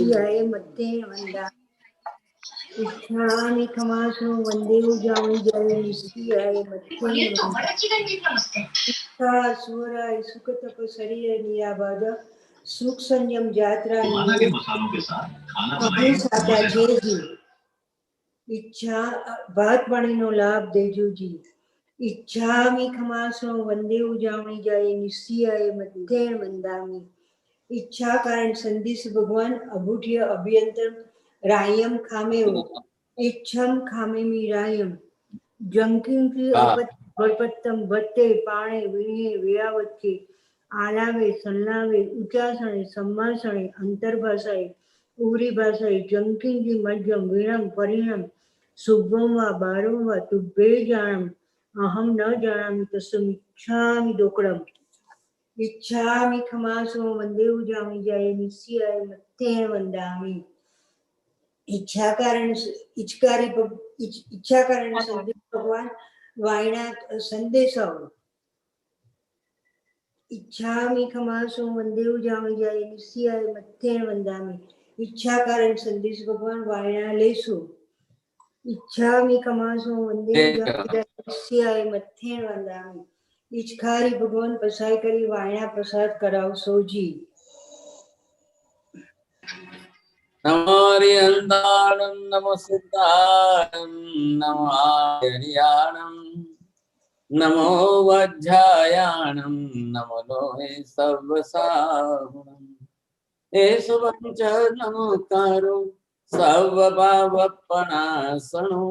निश्चयाय मध्ये वंदा इच्छामि खमासो वंदे जामि जय निश्चयाय मध्ये वंदा सुराय सुख तप शरीर नियाबाद सुख संयम यात्रा मसालों के साथ खाना सादा जी इच्छा बात पानी नो लाभ देजो जी इच्छामि खमासो वंदे जामि जय निश्चयाय मध्ये वंदामि इच्छा कारण संधि से भगवान अभूठ्य अभियंतर रायम खामे हो इच्छम खामे मी रायम जंकिंग की बरपत्तम बत्ते पाणे वीणे वेयावच्चे आलावे सल्लावे उच्चासणे सम्मासणे अंतर्भाषाए उरी भाषाए जंकिंग की मध्यम वीणम परिणम शुभम वा बारम वा तुभ्ये जानम अहम न जानामि तस्मिच्छामि दोकड़म इच्छामि खमासो वंदे जामि जय निश्चयाय मध्ये वंदामि इच्छा कारण संदेश भगवान वायनात संदेश इच्छामि खमासो वंदे जामि जय निश्चयाय मध्ये वंदामि इच्छा कारण संदेश भगवान वायना लेसु इच्छामि खमासो वंदे जामि जय निश्चयाय मध्ये वंदामि इच्छारी भगवान पसाई करी वायना प्रसाद कराओ सोजी नमो हरिहंताणं नमो सिद्धाणं नमो आर्याणं नमो वज्रायाणं नमो लोहे सर्वसाहुणं एषु पञ्च नमोकारो सर्वभावपणासनो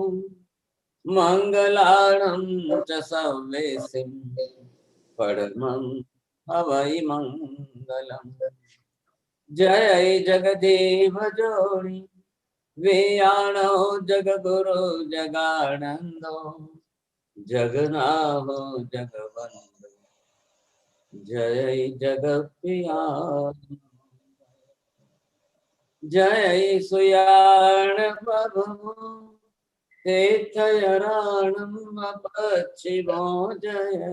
मंगलाणं च सर्वेसिं परमं हवै मंगलम् जय जगदेव जोड़ी वेयाणो जगगुरु जगानंदो जगनाहो जगवंदो जय जगप्रिया जय सुयाण प्रभु तीर्थयराणम पश्चिमो जय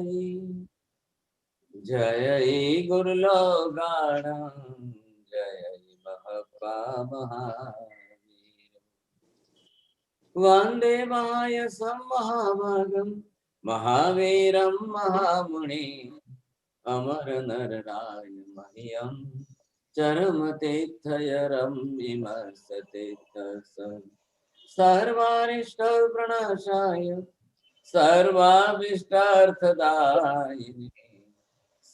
जय गुरुलोगाणम जय महपा महावीर वंदे मायसं महाभागं महावीरं महामुनि अमर नरराय मह्यं चरमतीर्थयरं विमर्शतीर्थस सर्वारिष्टप्रणाशाय सर्वाभीष्टार्थदायिने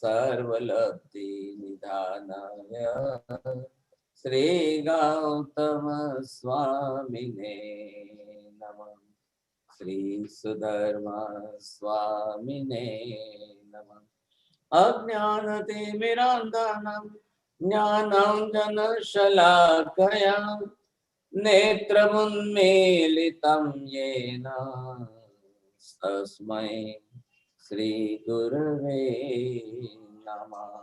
सर्वलब्धि निधानाय श्री गौतम स्वामिने नमः श्री सुधर्मा स्वामिने नमः अज्ञानतिमिरान्धानां ज्ञानाञ्जनशलाकया नेत्रमुन्मीलितं येन तस्मै श्री गुरवे नमः।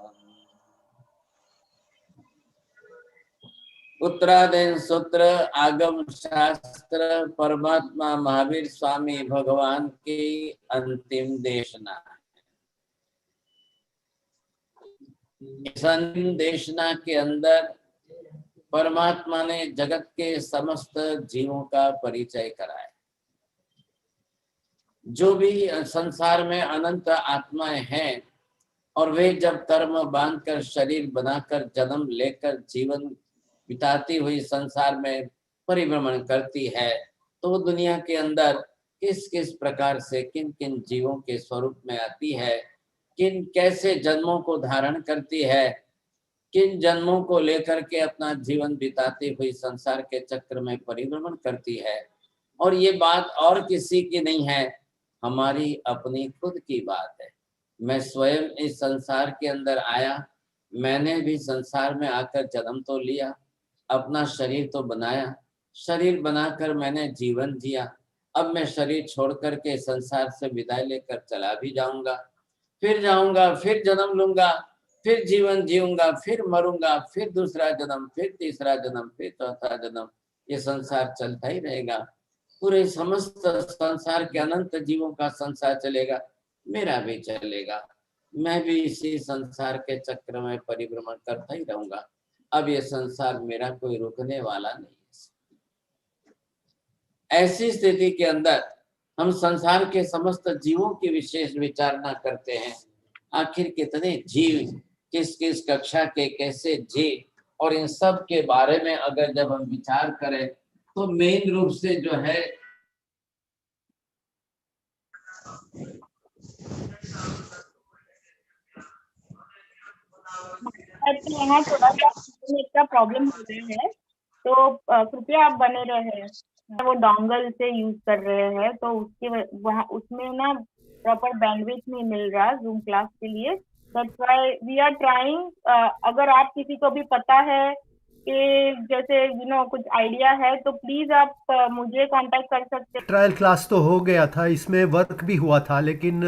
उत्तरायण सूत्र आगम शास्त्र परमात्मा महावीर स्वामी भगवान की अंतिम देशना। इस अंतिम देशना के अंदर परमात्मा ने जगत के समस्त जीवों का परिचय कराया। जो भी संसार में अनंत आत्माएं हैं और वे जब कर्म बांधकर शरीर बनाकर जन्म लेकर जीवन बिताती हुई संसार में परिभ्रमण करती है, तो दुनिया के अंदर किस किस प्रकार से किन किन जीवों के स्वरूप में आती है, किन कैसे जन्मों को धारण करती है, किन जन्मों को लेकर के अपना जीवन बिताती हुई संसार के चक्र में परिभ्रमण करती है। और ये बात और किसी की नहीं है, हमारी अपनी खुद की बात है। मैं स्वयं इस संसार के अंदर आया, मैंने भी संसार में आकर जन्म तो लिया, अपना शरीर तो बनाया, शरीर बनाकर मैंने जीवन जिया। अब मैं शरीर छोड़ करके संसार से विदाई लेकर चला भी जाऊंगा, फिर जाऊंगा, फिर जन्म लूंगा, फिर जीवन जीऊंगा, फिर मरूंगा, फिर दूसरा जन्म, फिर तीसरा जन्म, फिर चौथा जन्म। ये संसार चलता ही रहेगा। पूरे समस्त संसार के अनंत जीवों का संसार चलेगा, मेरा भी चलेगा। मैं भी इसी संसार के चक्र में परिभ्रमण करता ही रहूंगा। अब ये संसार मेरा कोई रोकने वाला नहीं है। ऐसी स्थिति के अंदर हम संसार के समस्त जीवों की विशेष विचारणा करते हैं। आखिर कितने जीव किस किस कक्षा के कैसे जीव, और इन सब के बारे में अगर जब हम विचार करें तो मेन रूप से जो है यहाँ थोड़ा सा इंटरनेट का प्रॉब्लम हो रहा है, तो कृपया आप बने रहे। वो डोंगल से यूज कर रहे हैं, तो उसके वहाँ उसमें ना प्रॉपर बैंडविड्थ नहीं मिल रहा जूम क्लास के लिए। That's why we are trying. अगर आप किसी को भी पता है कि जैसे कुछ आइडिया है तो प्लीज आप मुझे कांटेक्ट कर सकते हैं। ट्रायल क्लास तो हो गया था, इसमें वर्क भी हुआ था, लेकिन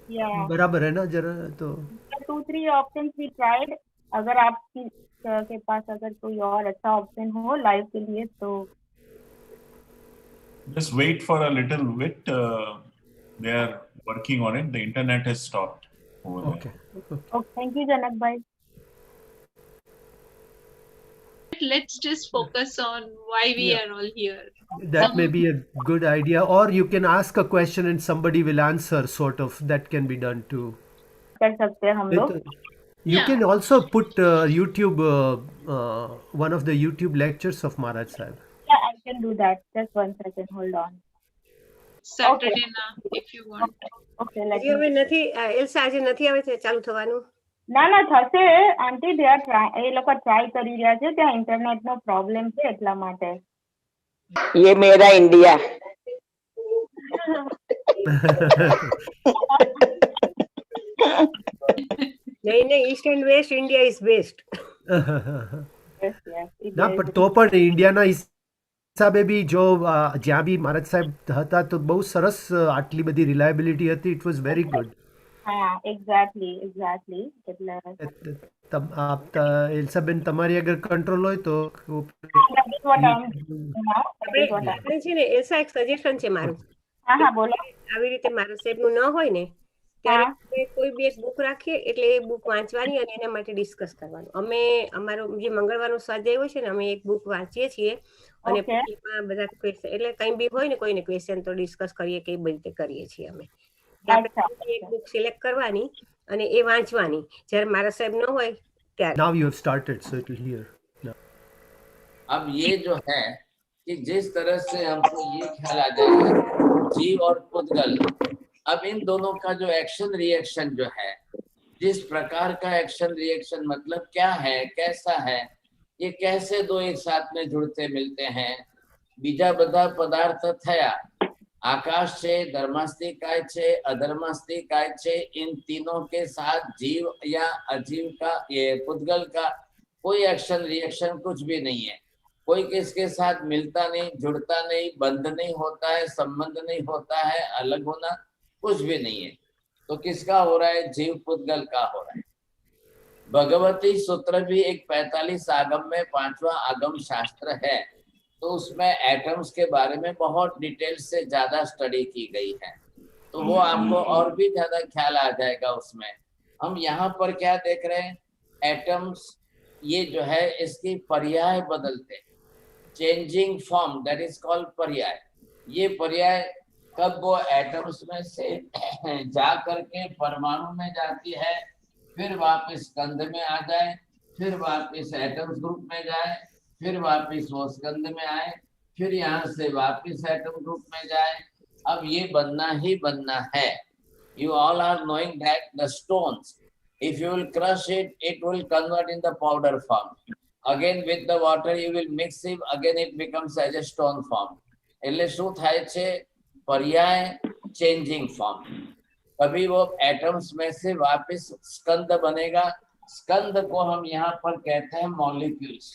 या बराबर है ना जरा तो 2-3 ऑप्शंस वी ट्राइड। अगर आपकी के पास अगर कोई और अच्छा ऑप्शन हो लाइव के लिए तो just wait for a little bit. They are working on it. The internet has stopped over there. Okay thank you Janak भाई। Let's just focus on why we Yeah. are all here. that may be a good idea, or you can ask a question and somebody will answer, sort of. That can be done too. कर सकते हैं हम लोग। You Yeah. can also put YouTube, one of the YouTube lectures of Maharaj Sahib. Yeah, I can do that. Just 1 second, hold on. Saturday na, if you want. Okay, let હજી હવે me. નથી એલ્સા આજે નથી આવે છે ચાલુ થવાનું. ના થશે આંટી, they are try એ લોકો ટ્રાય કરી રહ્યા છે, ત્યાં ઇન્ટરનેટ નો પ્રોબ્લેમ છે એટલા માટે। ये मेरा इंडिया। નહીં નહીં east and west India is best. Yes, yes, it ના is. પણ તો પણ ઇન્ડિયાના હિસાબે બી જો જ્યાં બી મહારાજ સાહેબ હતા તો બહુ સરસ આટલી બધી રિલાયબિલિટી હતી. It was very good. હા, exactly એટલે એલ્સાબેન તમારી અગર કંટ્રોલ હોય તો that is what I'm doing now. That is what I'm- આપણે છે ને એલ્સા એક સજેશન છે મારું. હા બોલો। આવી રીતે મારા સાહેબનું ન હોય ને ત્યારે આપણે કોઈ બી એક બુક રાખીએ એટલે એ બુક વાંચવાની અને એના માટે ડિસ્કસ કરવાનું. અમે અમારો જે મંગળવારનો સ્વાધ્યાય હોય છે ને અમે એક બુક વાંચીએ છીએ અને Okay. પછી એમાં બધા ક્વેશ્ચન એટલે કંઈ બી હોય ને કોઈને ક્વેશ્ચન તો ડિસ્કસ કરીએ કે એ રીતે કરીએ છીએ અમે. અચ્છા, આપણે એક બુક સિલેક્ટ કરવાની અને એ વાંચવાની જ્યારે મારા સાહેબ ન હોય ત્યારે. Now you have started so it will here. अब ये जो है कि जिस तरह से हमको ये ख्याल आ जाएगा जीव और पुद्गल, अब इन दोनों का जो एक्शन रिएक्शन जो है, जिस प्रकार का एक्शन रिएक्शन मतलब क्या है, कैसा है, ये कैसे दो एक साथ में जुड़ते मिलते हैं। बीजा बधा पदार्थ थया, आकाश छे, धर्मास्ती काय छे, अधर्मास्ती काय छे, इन तीनों के साथ जीव या अजीव का, ये पुद्गल का कोई एक्शन रिएक्शन कुछ भी नहीं है। कोई किसके साथ मिलता नहीं, जुड़ता नहीं, बंध नहीं होता है, संबंध नहीं होता है, अलग होना कुछ भी नहीं है। तो किसका हो रहा है? जीव पुद्गल का हो रहा है। भगवती सूत्र भी एक 45 आगम में 5वां आगम शास्त्र है, तो उसमें एटम्स के बारे में बहुत डिटेल से ज्यादा स्टडी की गई है, तो वो आपको और भी ज्यादा ख्याल आ जाएगा उसमें। हम यहाँ पर क्या देख रहे हैं? एटम्स ये जो है इसकी पर्याय बदलते, changing form, that is called पर्याय। ये पर्याय कब वो एटम्स में से जा करके परमाणु में जाती है, फिर वापस स्कंध में आ जाए, फिर वापस एटम्स ग्रुप में जाए, फिर वापस वो स्कंध में आए, फिर यहाँ से वापस एटम ग्रुप में जाए। अब ये बनना ही बनना है। You all are knowing that the stones, if you will crush it, it will convert in the powder form. Again with the water you will mix it, again it becomes as a stone form. એટલે શું થાય છે? पर्याय, changing form. कभी वो atoms में से वापस स्कंद बनेगा। स्कंद को हम यहाँ पर कहते हैं मॉलिक्यूल्स।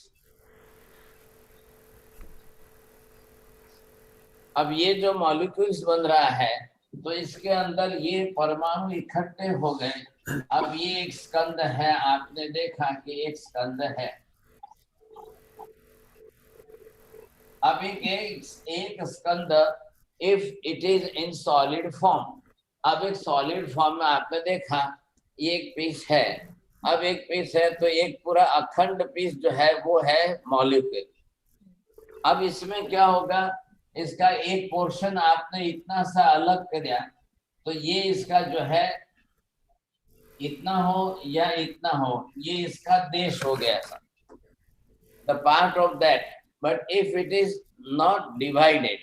अब ये जो मॉलिक्यूल्स बन रहा है, तो इसके अंदर ये परमाणु इकट्ठे हो गए। अब ये एक स्कंद है, आपने देखा कि एक स्कंद है। अब एक स्कंद if it is in solid form, अब एक सॉलिड फॉर्म में आपने देखा ये एक पीस है। अब एक पीस है तो एक पूरा अखंड पीस जो है वो है मॉलिक्यूल। अब इसमें क्या होगा, इसका एक पोर्शन आपने इतना सा अलग किया तो ये इसका जो है इतना हो या इतना हो, ये इसका देश हो गया था, the part of that. But if it is not divided,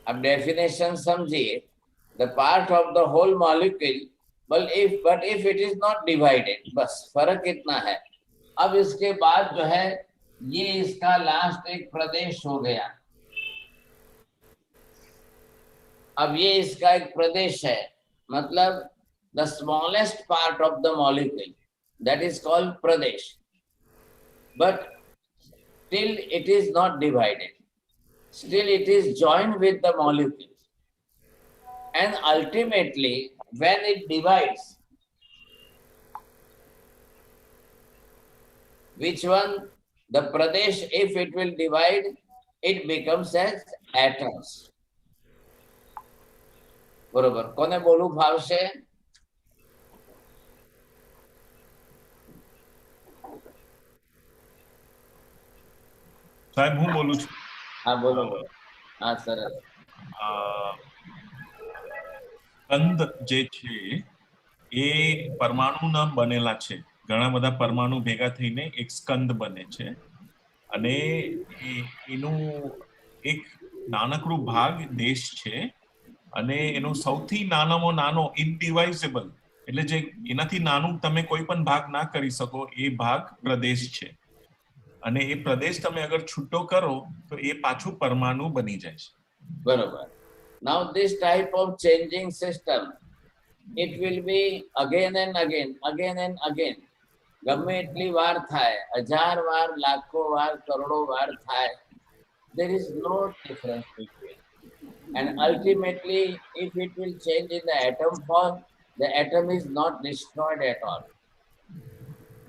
अब डेफिनेशन समझिए, the part of the whole molecule, but if it is not divided, बस फर्क इतना है। अब इसके बाद जो है ये इसका लास्ट एक प्रदेश हो गया। अब ये इसका एक प्रदेश है, मतलब the smallest part of the molecule, that is called Pradesh, but still it is not divided, still it is joined with the molecules, and ultimately when it divides, which one, the pradesh, if it will divide, it becomes as atoms. बरोबर, कोने बोलू फावशे? સાહેબ હું બોલું છું. हाँ बोलो, हाँ सरस। કંદ જે છે એ પરમાણુના બનેલા છે. ઘણા બધા પરમાણુ ભેગા થઈને એક સ્કંદ બને છે અને એનું એક નાનકડું ભાગ દેશ છે અને એનો સૌથી નાનામાં નાનો ઇનડિવાઇઝેબલ, એટલે જે એનાથી નાનું તમે કોઈ પણ ભાગ ના કરી શકો એ ભાગ પ્રદેશ છે. અને એ પ્રદેશ તમે અગર છૂટો કરો તો એ પાછું પરમાણુ બની જાય છે. બરોબર. Now this type of changing system, it will be again and again, again and again. ગમે એટલી વાર થાય, 1000 વાર, લાખો વાર, કરોડો વાર થાય, there is no difference between. And ultimately, if it will change in the atom form, the atom is not destroyed at all.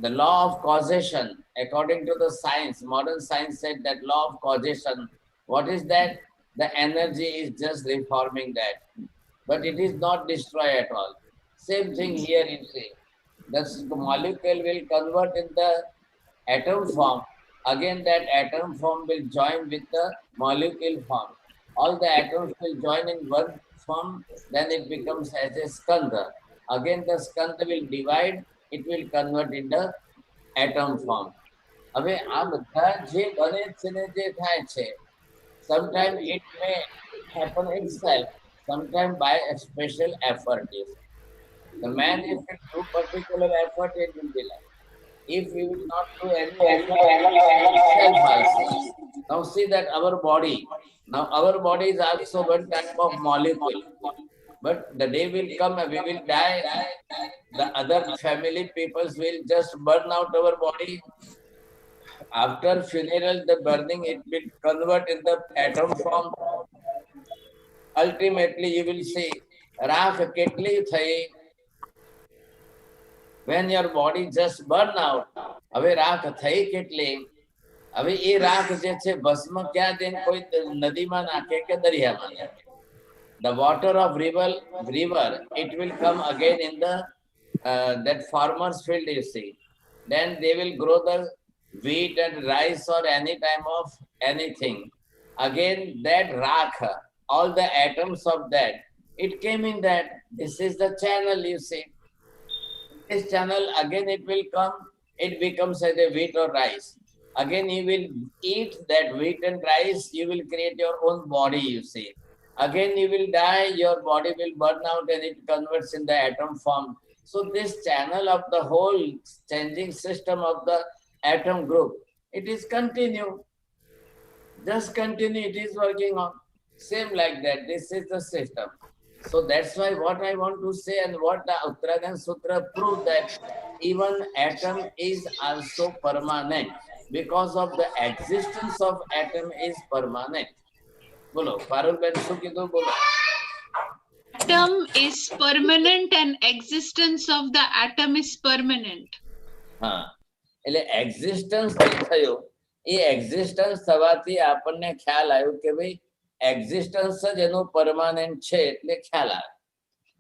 The law of causation, according to the science, modern science said that law of causation, what is that? The energy is just reforming that, but it is not destroyed at all. Same thing here, you see. The molecule will convert in the atom form. Again, that atom form will join with the molecule form. All the atoms will join in one form, then it becomes as a skandha. Again, the skandha will divide, it will convert in the atom form. હવે આ બધા જે બને છે ને જે થાય છે, sometimes it may happen itself, sometimes by a special effort. The man, if he do particular effort, it will be like. If we will not do any effort, itself also. Now see that our body is also one type of molecule. But the day will come, we will die, the other family peoples will just burn out our body. After funeral, the burning, it will convert in the atom form. Ultimately, you will see, રાખ કેટલી થઈ, when your body just burn out, હવે રાખ થઈ કેટલી, હવે એ રાખ જે છે ભસ્મ ક્યાં જઈને કોઈ નદીમાં નાખે કે દરિયામાં નાખે. The water of river, it will come again in the that farmer's field, you see. Then they will grow the wheat and rice or any type of anything. Again, that rakha, all the atoms of that, it came in that. This is the channel, you see. This channel, again it will come, it becomes as a wheat or rice. Again, you will eat that wheat and rice, you will create your own body, you see. Again, you will die, your body will burn out and it converts in the atom form. So this channel of the whole changing system of the atom group, it is continue. Just continue, it is working on. Same like that, this is the system. So that's why what I want to say and what the Uttarakhand Sutra proved, that even atom is also permanent because of the existence of atom is permanent. બોલો પારુલબેન શું કીધું, બોલો. Atom is permanent and existence of the atom is permanent. હા, એટલે existence જે થયો, એ existence થવાથી આપણને ખ્યાલ આવ્યો કે ભાઈ existence જ એનું permanent છે, એટલે ખ્યાલ આવે.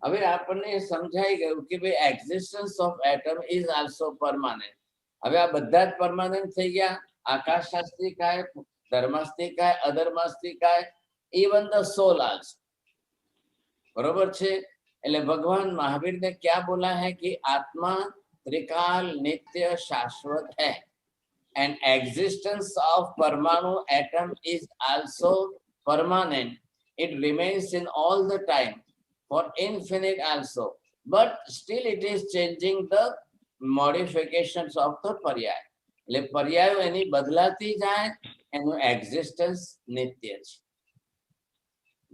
હવે આપણને સમજાઈ ગયું કે ભાઈ existence of atom is આલ્સો permanent. હવે આ બધા જ પરમાનન્ટ થઈ ગયા. આકાશાસ્ત્રી કાય, ધર્માસ્ત્રી કાય, અધર્માસ્ત્રી કાય, ઇવન ધ સોલ આલ્સો. बरोबर छे. એટલે ભગવાન મહાવીર ने क्या बोला है कि आत्मा त्रिकाल नित्य शाश्वत है. And existence of Parmanu atom is also permanent. It remains in all the time for infinite also. But still it is changing the modifications of the पर्याय. એટલે પર્યાયો એની બદલાતી જાય, એનું existence નિત્ય છે.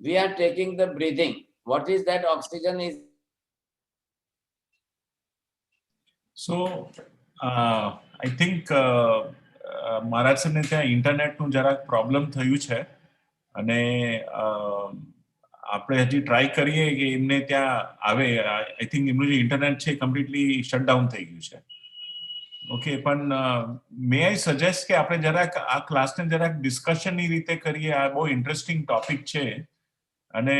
We are taking the breathing. What is that oxygen is? So I think મહારાજ સાહેબને ત્યાં ઇન્ટરનેટનું જરાક પ્રોબ્લેમ થયું છે અને આપણે હજી ટ્રાય કરીએ કે એમને ત્યાં આવે. આઈ થિંક એમનું જે ઇન્ટરનેટ છે કમ્પ્લીટલી શટડાઉન થઈ ગયું છે. ઓકે, પણ મે આઈ સજેસ્ટ કે આપણે જરાક આ ક્લાસને જરાક ડિસ્કશનની રીતે કરીએ. આ બહુ ઇન્ટરેસ્ટિંગ ટોપિક છે અને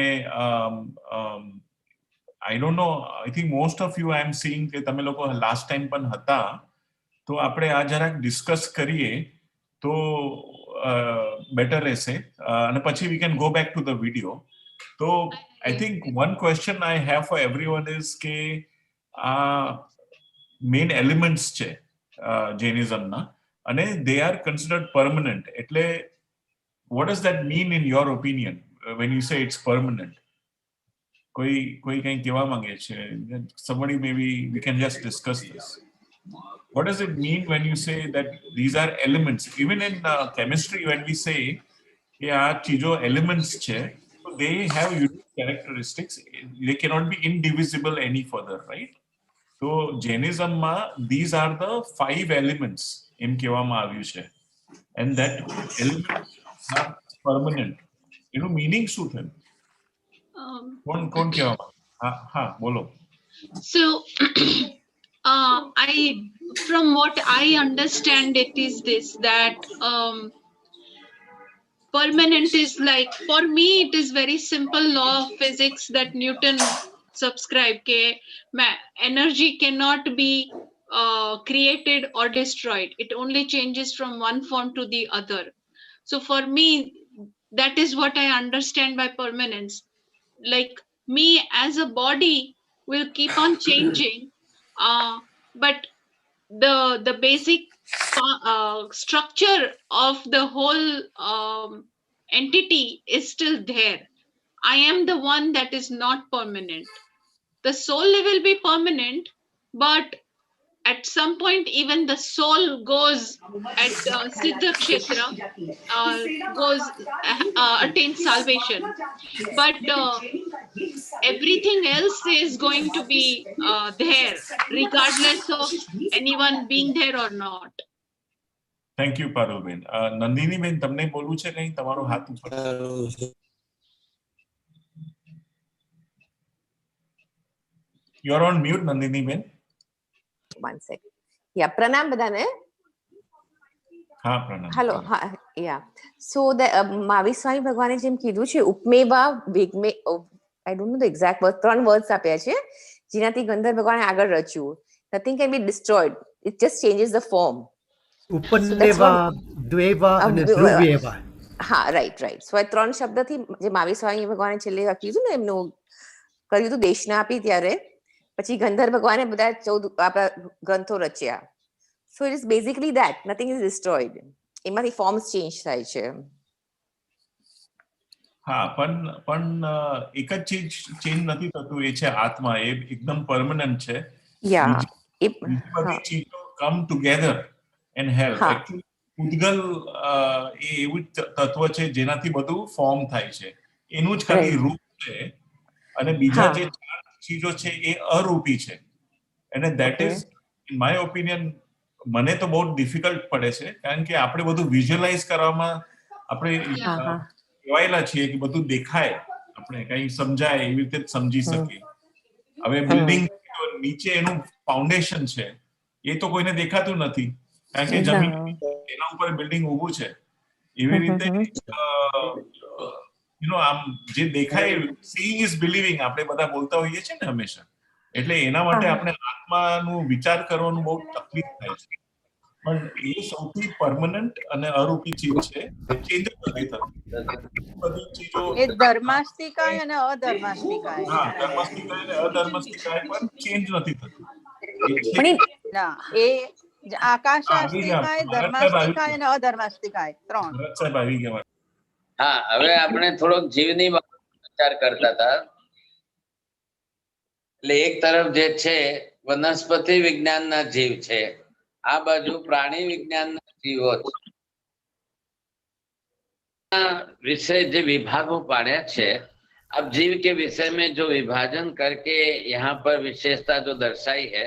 I don't know, I think most of you I am seeing કે તમે લોકો લાસ્ટ ટાઈમ પણ હતા, તો આપણે આ જરાક ડિસ્કસ કરીએ તો બેટર રહેશે અને પછી we can go back to the video. તો I think one question I have for everyone is કે આ મેઇન એલિમેન્ટ્સ છે જૈનિઝમના અને દે આર કન્સિડર્ડ પરમનન્ટ. એટલે what does that mean in your opinion when you say it's permanent? કોઈ કંઈ કહેવા માંગે છે? Somebody, maybe we can just discuss this. What does it mean when you say that these are elements? Even in chemistry, when we say કે આ ચીજો elements છે, so they have unique characteristics. They cannot be indivisible any further, right? So Jainismમાં these are the 5 elements એમ કહેવામાં આવ્યું છે, and that elements are permanent. એનું meaning શું થયું? કોણ કહેવા? હા બોલો. So from what I understand, it is this, that permanent is like, for me it is very simple law of physics that Newton subscribed, ke energy cannot be created or destroyed. It only changes from one form to the other. So for me, that is what I understand by permanence. Like, me as a body will keep on changing, but the basic structure of the whole entity is still there. I am the one that is not permanent. The soul will be permanent, but at some point even the soul goes at Siddha Kshetra, attains salvation. But everything else is going to be there, regardless of anyone being there or not. Thank you Parulben. Nandiniben, તમને બોલવું છે કંઈ? તમારો હાથ ઉપર. You are on mute, Nandiniben. One sec. Yeah, pranam badane. હા, પ્રણામ. Hello. Yeah. So the Mahavir Swami ભગવાને જેમ કીધું છે ઉપમેવા વેગમે, I don't know the exact word, 3 words આપ્યા છે જેનાથી ગંધર્વ ભગવાને આગળ રચ્યું. Nothing can be destroyed. It just changes the form. ઉપન્નેવા, દ્વેવા અને ધ્રુવેવા. હા, right. So આ 3 શબ્દથી જે મહાવીર સ્વામી ભગવાને છેલ્લે કીધું ને, એમનું કર્યું હતું દેશના આપી ત્યારે, પછી ગંધર્વ ભગવાને બધા 14 આપણા ગ્રંથો રચ્યા. So it is basically that nothing is destroyed. એમાંથી ફોર્મ્સ ચેન્જ થાય છે. હા, પણ એક જ ચીજ ચેન્જ નથી થતું, એ છે આત્મા. એ એકદમ પરમનન્ટ છે. બધી ચીજો કમ ટુગેધર એન્ડ હેલ્પ. એકચ્યુઅલી ઉદ્ગલ એ એવું તત્વ છે જેનાથી બધું ફોર્મ થાય છે. એનું જ ખાલી રૂપ છે અને બીજા જે 4 ચીજો છે એ અરૂપી છે. અને that is, in my opinion, મને તો બહુ ડિફિકલ્ટ પડે છે, કારણ કે આપણે બધું વિઝ્યુઅલાઇઝ કરવામાં આપણે કહેવાયેલા છીએ કે બધું દેખાય, આપણે કંઈ સમજાય એવી રીતે જ સમજી શકીએ. હવે બિલ્ડિંગ નીચે એનું ફાઉન્ડેશન છે એ તો કોઈને દેખાતું નથી, કારણ કે જમીન એના ઉપર બિલ્ડિંગ ઊભું છે. એવી રીતે આમ જે દેખાય seeing is believing આપણે બધા બોલતા હોઈએ છીએ ને હંમેશા, એટલે એના માટે આપણે આત્માનું વિચાર કરવાનું બહુ તકલીફ થાય છે, પણ એ સૌથી પરમનન્ટ અને અરૂપી ચીજ છે, ચેન્જ નથી થતી બધી ચીજો. એ ધર્માસ્તિકાય અને અધર્માસ્તિકાય. હા, ધર્માસ્તિકાય અને અધર્માસ્તિકાય પણ ચેન્જ નથી થતું. ના, એ આકાશાસ્તિકાય, ધર્માસ્તિકાય અને અધર્માસ્તિકાય 3. ભરત સાહેબ આવી ગયા. હા, હવે આપણે થોડોક જીવની વિચાર કરતા હતા. એટલે એક તરફ જે છે વનસ્પતિ વિજ્ઞાનના જીવ છે, આ બાજુ પ્રાણી વિજ્ઞાનના જીવો છે. विषय जो विभागों पाड़े छे, अब जीव के विषय में जो विभाजन करके यहाँ पर विशेषता जो दर्शाई है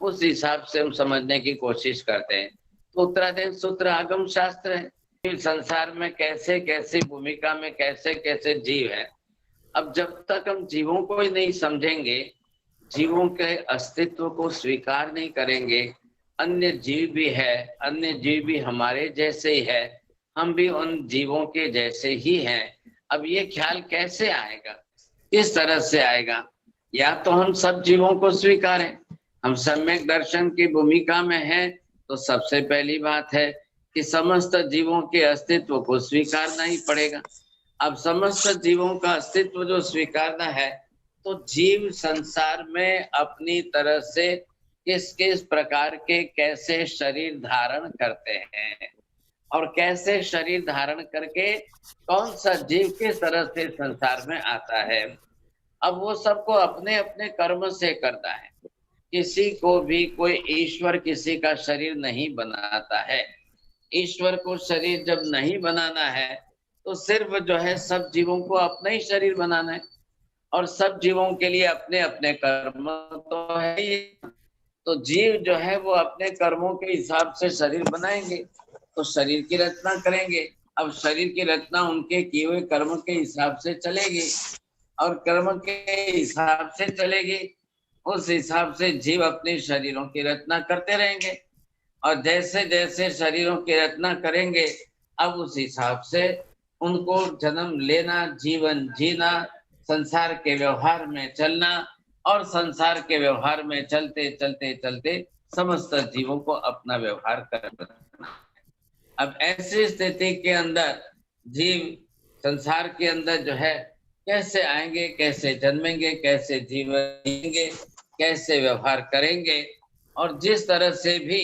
उस हिसाब से हम समझने की कोशिश करते हैं। तो उत्तराधीन सूत्र आगम शास्त्र है, संसार में कैसे कैसी भूमिका में कैसे कैसे जीव है। अब जब तक हम जीवों को ही नहीं समझेंगे, जीवों के अस्तित्व को स्वीकार नहीं करेंगे, अन्य जीव भी है, अन्य जीव भी हमारे जैसे ही है, हम भी उन जीवों के जैसे ही हैं। अब ये ख्याल कैसे आएगा, किस तरह से आएगा? या तो हम सब जीवों को स्वीकारें, हम सम्यक दर्शन की भूमिका में हैं, तो सबसे पहली बात है कि समस्त जीवों के अस्तित्व को स्वीकारना ही पड़ेगा। अब समस्त जीवों का अस्तित्व जो स्वीकारना है, तो जीव संसार में अपनी तरह से किस किस प्रकार के कैसे शरीर धारण करते हैं और कैसे शरीर धारण करके कौन सा जीव किस तरह से संसार में आता है। अब वो सबको अपने अपने कर्म से करता है, किसी को भी कोई ईश्वर किसी का शरीर नहीं बनाता है। ईश्वर को शरीर जब नहीं बनाना है तो सिर्फ जो है सब जीवों को अपना ही शरीर बनाना है, और सब जीवों के लिए अपने अपने कर्म तो है ही। तो जीव जो है वो अपने कर्मों के हिसाब से शरीर बनाएंगे, तो शरीर की रचना करेंगे। अब शरीर की रचना उनके किए हुए कर्म के हिसाब से चलेगी, और कर्म के हिसाब से चलेगी, उस हिसाब से जीव अपने शरीरों की रचना करते रहेंगे। और जैसे जैसे शरीरों की रचना करेंगे, अब उस हिसाब से उनको जन्म लेना, जीवन जीना, संसार के व्यवहार में चलना, और संसार के व्यवहार में चलते चलते चलते समस्त जीवों को अपना व्यवहार करना। अब ऐसी स्थिति के अंदर जीव संसार के अंदर जो है कैसे आएंगे, कैसे जन्मेंगे, कैसे जीवन जिएंगे, कैसे व्यवहार करेंगे, और जिस तरह से भी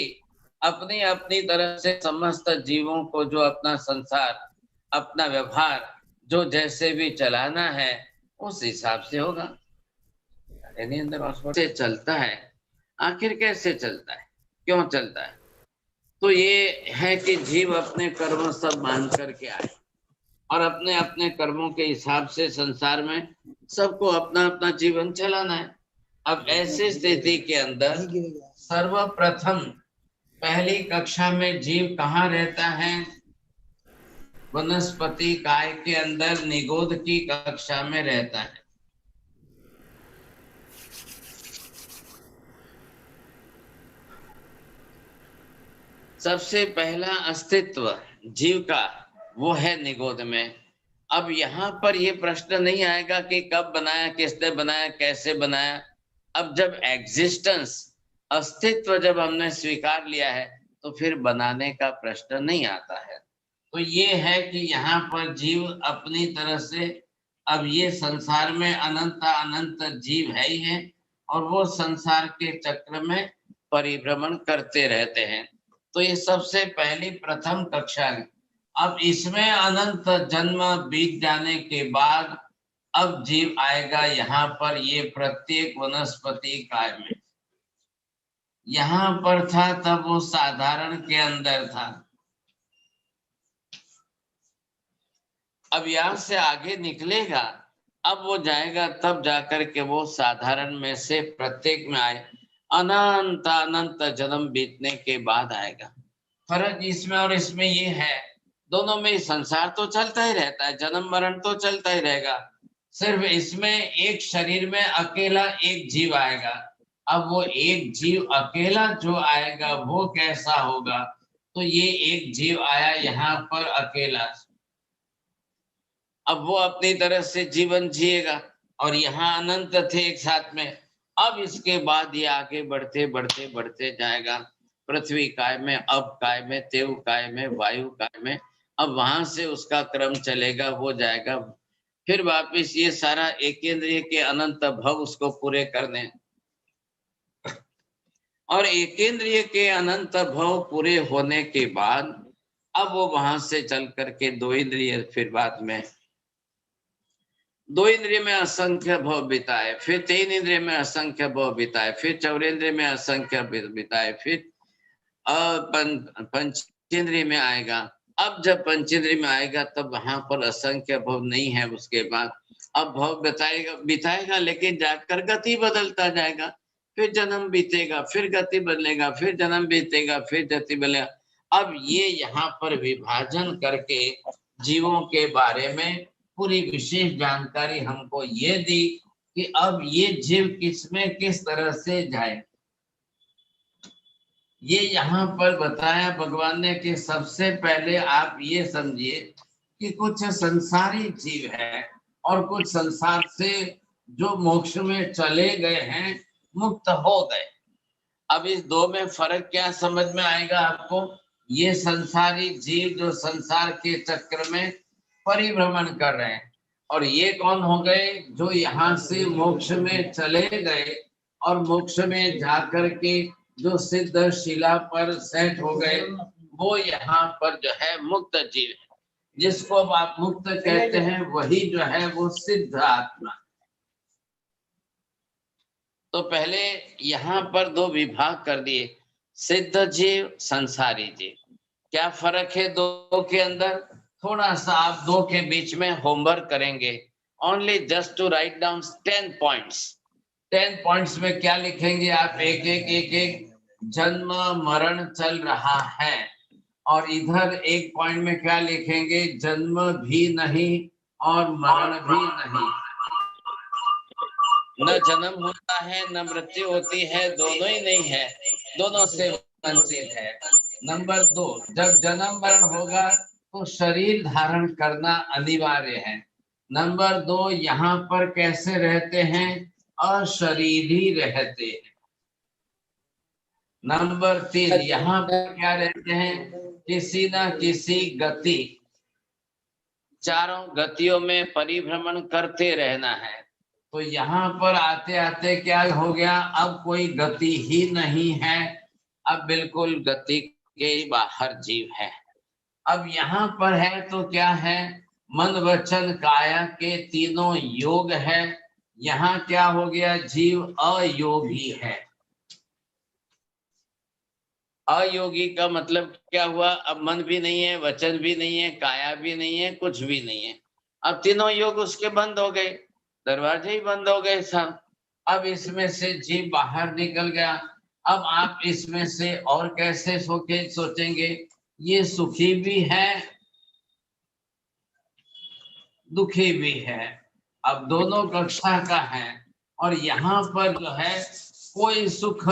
अपनी अपनी तरह से समस्त जीवों को जो अपना संसार, अपना व्यवहार जो जैसे भी चलाना है उस हिसाब से होगा। अंदर से चलता है, आखिर कैसे चलता है, क्यों चलता है? तो ये है कि जीव अपने कर्म सब मान करके आए, और अपने अपने कर्मों के हिसाब से संसार में सबको अपना अपना जीवन चलाना है। अब ऐसी स्थिति के अंदर सर्वप्रथम पहली कक्षा में जीव कहाँ रहता है? वनस्पति काय के अंदर निगोद की कक्षा में रहता है। सबसे पहला अस्तित्व जीव का वो है निगोद में। अब यहाँ पर ये प्रश्न नहीं आएगा कि कब बनाया, किसने बनाया, कैसे बनाया। अब जब एग्जिस्टेंस, अस्तित्व जब हमने स्वीकार लिया है, तो फिर बनाने का प्रश्न नहीं आता है। तो ये है कि यहाँ पर जीव अपनी तरह से, अब ये संसार में अनंत अनंत जीव है ही है, और वो संसार के चक्र में परिभ्रमण करते रहते हैं। तो ये सबसे पहली प्रथम कक्षा है। अब इसमें अनंत जन्म बीत जाने के बाद अब जीव आएगा यहाँ पर, ये प्रत्येक वनस्पति काय में। यहाँ पर था तब वो साधारण के अंदर था। अब यहाँ से आगे निकलेगा, अब वो जाएगा तब जाकर के वो साधारण में से प्रत्येक में आए, अनंत अनंत जन्म बीतने के बाद आएगा। फर्क इसमें और इसमें ये है, दोनों में संसार तो चलता ही रहता है, जन्म मरण तो चलता ही रहेगा, सिर्फ इसमें एक शरीर में अकेला एक जीव आएगा। अब वो एक जीव अकेला जो आएगा वो कैसा होगा? तो ये एक जीव आया यहाँ पर अकेला। अब वो अपनी तरह से जीवन जिएगा और यहाँ अनंत थे एक साथ में। अब इसके बाद ये आगे बढ़ते बढ़ते बढ़ते जाएगा, पृथ्वी काय में, अब काय में, तेव काय में, वायु काय में। अब वहां से उसका क्रम चलेगा, वो जाएगा फिर वापिस ये सारा एकेंद्रिय के अनंत भव उसको पूरे करने, और एकेंद्रिय के अनंत भव पूरे होने के बाद अब वो वहां से चल करके दो इंद्रिय, फिर बाद में दो इंद्रिय में असंख्य भव बिताए, फिर तीन इंद्रिय में असंख्य भव बिताए, फिर चौरेंद्रिय में असंख्य बिताए, फिर पंचेंद्रिय में आएगा। अब जब पंचेंद्रिय में आएगा तब वहां पर असंख्य भव नहीं है। उसके बाद अब भव बिताएगा लेकिन जाकर गति बदलता जाएगा, फिर जन्म बीतेगा, फिर गति बदलेगा, फिर जन्म बीतेगा, फिर गति बदलेगा। अब ये यहाँ पर विभाजन करके जीवों के बारे में पूरी विशेष जानकारी हमको ये दी कि अब ये जीव किसमें किस तरह से जाए। ये यहाँ पर बताया भगवान ने कि सबसे पहले आप ये समझिए कि कुछ संसारी जीव है और कुछ संसार से जो मोक्ष में चले गए हैं, मुक्त हो गए। अब इस दो में फर्क क्या समझ में आएगा आपको? ये संसारी जीव जो संसार के चक्र में परिभ्रमण कर रहे हैं, और ये कौन हो गए? जो यहाँ से मोक्ष में चले गए और मोक्ष में जाकर के जो सिद्ध शिला पर सेट हो गए, वो यहाँ पर जो है मुक्त जीव है। जिसको अब आप मुक्त कहते हैं वही जो है वो सिद्ध आत्मा। तो पहले यहाँ पर दो विभाग कर दिए, सिद्ध जीव, संसारी जीव। क्या फर्क है दो के अंदर? थोड़ा सा आप दो के बीच में होमवर्क करेंगे। Only just to write down 10 points. 10 points में क्या लिखेंगे आप? एक एक जन्म मरण चल रहा है, और इधर एक पॉइंट में क्या लिखेंगे? जन्म भी नहीं और मरण भी नहीं। न जन्म होता है न मृत्यु होती है, दोनों ही नहीं है, दोनों से वंचित है। नंबर 2, जब जन्म मरण होगा तो शरीर धारण करना अनिवार्य है। नंबर 2, यहाँ पर कैसे रहते हैं? अशरीरी रहते हैं। नंबर 3, यहाँ पर क्या रहते हैं? किसी न किसी गति, चारों गतियों में परिभ्रमण करते रहना है। तो यहाँ पर आते आते क्या हो गया? अब कोई गति ही नहीं है, अब बिल्कुल गति के बाहर जीव है। अब यहाँ पर है तो क्या है? मन वचन काया के तीनों योग है। यहाँ क्या हो गया? जीव अयोगी है। अयोगी का मतलब क्या हुआ? अब मन भी नहीं है, वचन भी नहीं है, काया भी नहीं है, कुछ भी नहीं है। अब तीनों योग उसके बंद हो गए, दरवाजे ही बंद हो गए सब। अब इसमें से जीव बाहर निकल गया। अब आप इसमें से और कैसे सोचेंगे? ये सुखी भी है, दुखी भी है। अब दोनों कक्षा का है, और यहाँ पर जो है कोई सुख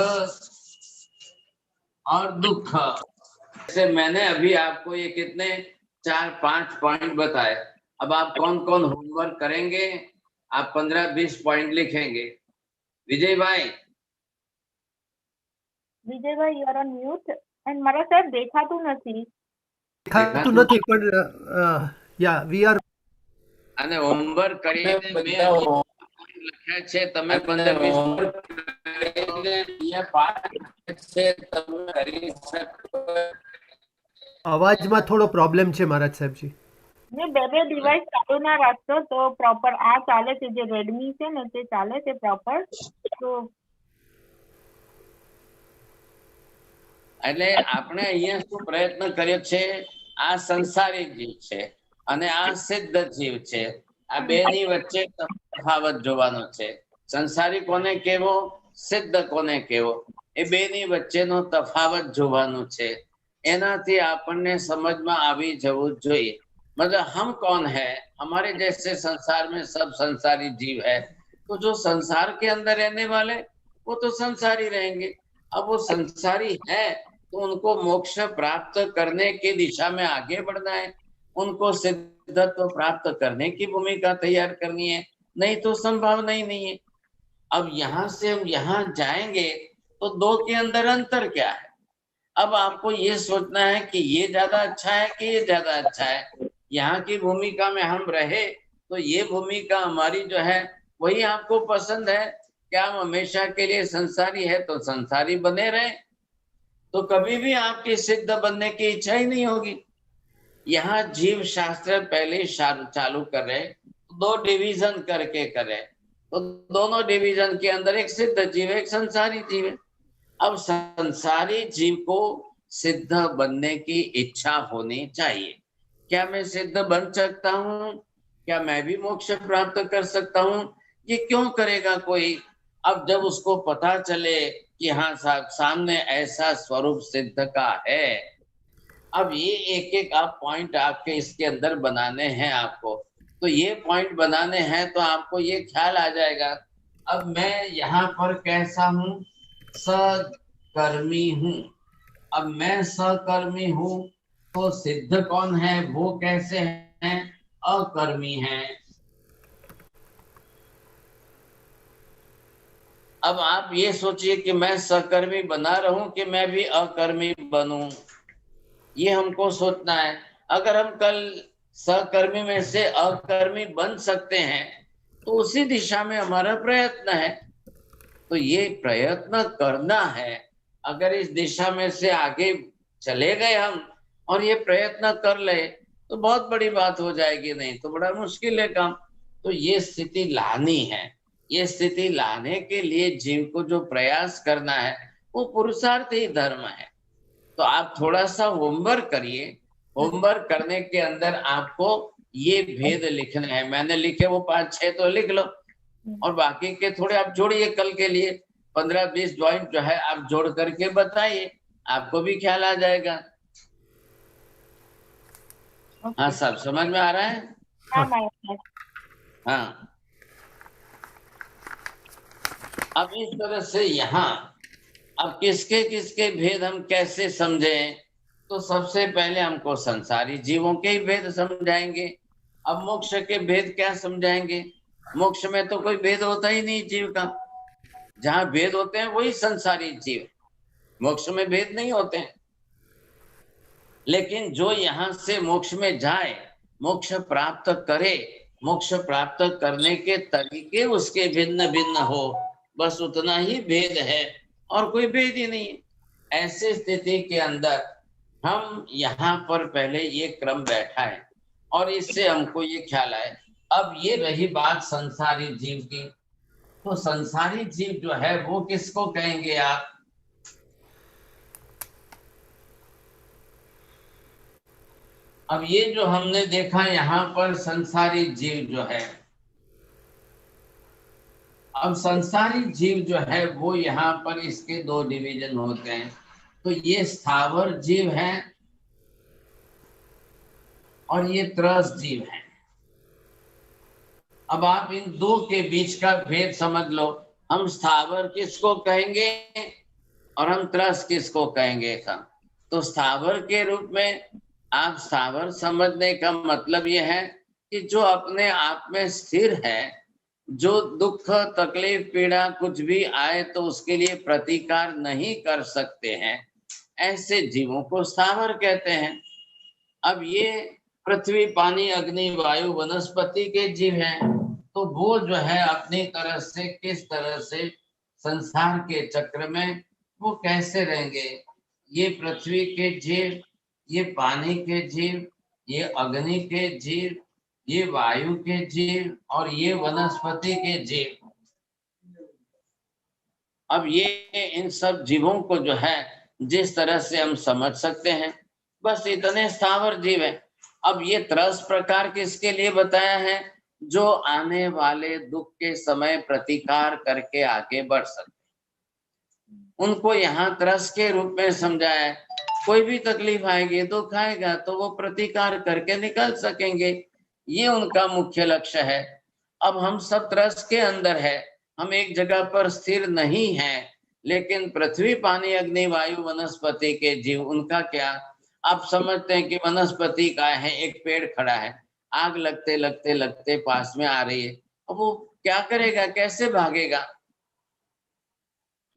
और दुख। जैसे मैंने अभी आपको ये कितने 4-5 पॉइंट बताए। अब आप कौन कौन होमवर्क करेंगे? आप 15-20 पॉइंट लिखेंगे। विजय भाई you are on mute. And मारा साहब देखाતું નથી। દેખાતું નથી, પણ યા વી આર અને હોમવર્ક કરીને મેં લખ્યા છે, તમે 15-20 હોમવર્ક કરીને એ પાઠ છે તમે કરી શકો। અવાજમાં થોડો પ્રોબ્લેમ છે મહારાજ સાહેબજી। ને બે ડિવાઇસ ચાલુ ના રાખશો તો પ્રોપર આ ચાલે છે, જે રેડમી છે ને તે ચાલે છે પ્રોપર। તો એટલે આપણે અહીંયા શું પ્રયત્ન કર્યો છે? આ સંસારી જીવ છે અને આ સિદ્ધ જીવ છે। આ બેની વચ્ચે તફાવત જોવાનો છે। સંસારી કોને કહેવો, સિદ્ધ કોને કહેવો, એ બેની વચ્ચેનો તફાવત જોવાનો છે। એનાથી આપણને સમજમાં આવી જવું જોઈએ। मतलब हम कौन है? हमारे जैसे संसार में सब संसारी जीव है, तो जो संसार के अंदर रहने वाले वो तो संसारी रहेंगे। अब वो संसारी है तो उनको मोक्ष प्राप्त करने की दिशा में आगे बढ़ना है, उनको सिद्धत्व प्राप्त करने की भूमिका तैयार करनी है, नहीं तो संभावना ही नहीं है। अब यहाँ से हम यहाँ जाएंगे तो दो के अंदर अंतर क्या है? अब आपको ये सोचना है कि ये ज्यादा अच्छा है कि ये ज्यादा अच्छा है। यहाँ की भूमिका में हम रहे तो ये भूमिका हमारी जो है वही आपको पसंद है। क्या हम हमेशा के लिए संसारी है तो संसारी बने रहे, तो कभी भी आपकी सिद्ध बनने की इच्छा ही नहीं होगी। यहाँ जीव शास्त्र पहले चालू कर रहे, दो डिवीजन करके करे, तो दोनों डिवीजन के अंदर एक सिद्ध जीव है, एक संसारी जीव है। अब संसारी जीव को सिद्ध बनने की इच्छा होनी चाहिए। क्या मैं सिद्ध बन सकता हूँ? क्या मैं भी मोक्ष प्राप्त कर सकता हूँ? ये क्यों करेगा कोई? अब जब उसको पता चले कि हाँ साहब सामने ऐसा स्वरूप सिद्ध का है, अब ये एक एक आप पॉइंट आपके इसके अंदर बनाने हैं आपको। तो ये पॉइंट बनाने हैं तो आपको ये ख्याल आ जाएगा, अब मैं यहाँ पर कैसा हूँ? सकर्मी हूँ। अब मैं सकर्मी हूँ तो सिद्ध कौन है? वो कैसे हैं? अकर्मी हैं। अब आप ये सोचिए कि मैं सकर्मी बना रहूं कि मैं भी अकर्मी बनूं, ये हमको सोचना है। अगर हम कल सहकर्मी में से अकर्मी बन सकते हैं तो उसी दिशा में हमारा प्रयत्न है। तो ये प्रयत्न करना है। अगर इस दिशा में से आगे चले गए हम और ये प्रयत्न कर ले तो बहुत बड़ी बात हो जाएगी, नहीं तो बड़ा मुश्किल है काम। तो ये स्थिति लानी है। ये स्थिति लाने के लिए जीव को जो प्रयास करना है वो पुरुषार्थ ही धर्म है। तो आप थोड़ा सा होमवर्क करिए। होमवर्क करने के अंदर आपको ये भेद लिखने हैं। मैंने लिखे वो 5-6 तो लिख लो, और बाकी के थोड़े आप जोड़िए। कल के लिए 15-20 ज्वाइंट जो है आप जोड़ करके बताइए, आपको भी ख्याल आ जाएगा। हाँ, सब समझ में आ रहा है? हाँ। अब इस तरह से यहाँ अब किसके किसके भेद हम कैसे समझें? तो सबसे पहले हमको संसारी जीवों के ही भेद समझाएंगे। अब मोक्ष के भेद क्या समझाएंगे? मोक्ष में तो कोई भेद होता ही नहीं जीव का। जहाँ भेद होते हैं वही संसारी जीव, मोक्ष में भेद नहीं होते हैं। लेकिन जो यहाँ से मोक्ष में जाए, मोक्ष प्राप्त करे, मोक्ष प्राप्त करने के तरीके उसके भिन्न भिन्न हो, बस उतना ही भेद है और कोई भेद ही नहीं है। ऐसे स्थिति के अंदर हम यहाँ पर पहले ये क्रम बैठा है और इससे हमको ये ख्याल आए। अब ये रही बात संसारी जीव की, तो संसारी जीव जो है वो किसको कहेंगे आप? अब ये जो हमने देखा यहाँ पर संसारी जीव जो है, अब संसारी जीव जो है वो यहाँ पर इसके दो डिवीजन होते हैं। तो ये स्थावर जीव है और ये त्रस जीव है। अब आप इन दो के बीच का भेद समझ लो। हम स्थावर किसको कहेंगे और हम त्रस किसको कहेंगे? तो स्थावर के रूप में आप स्थावर समझने का मतलब ये है कि जो अपने आप में स्थिर है, जो दुख तकलीफ पीड़ा कुछ भी आए तो उसके लिए प्रतिकार नहीं कर सकते हैं, ऐसे जीवों को स्थावर कहते हैं। अब ये पृथ्वी पानी अग्नि वायु वनस्पति के जीव हैं, तो वो जो है अपनी तरह से किस तरह से संसार के चक्र में वो कैसे रहेंगे? ये पृथ्वी के जीव, ये पानी के जीव, ये अग्नि के जीव, ये वायु के जीव और ये वनस्पति के जीव। अब ये इन सब जीवों को जो है जिस तरह से हम समझ सकते हैं, बस इतने स्थावर जीव है। अब ये त्रस प्रकार किसके लिए बताया है? जो आने वाले दुख के समय प्रतिकार करके आगे बढ़ सकते, उनको यहाँ त्रस के रूप में समझाया। कोई भी तकलीफ आएगी, दुख आएगा तो वो प्रतिकार करके निकल सकेंगे, ये उनका मुख्य लक्ष्य है। अब हम सब त्रस के अंदर है, हम एक जगह पर स्थिर नहीं हैं, लेकिन पृथ्वी पानी अग्नि वायु वनस्पति के जीव, उनका क्या? आप समझते हैं कि वनस्पति का है, एक पेड़ खड़ा है, आग लगते लगते लगते पास में आ रही है, अब वो क्या करेगा, कैसे भागेगा?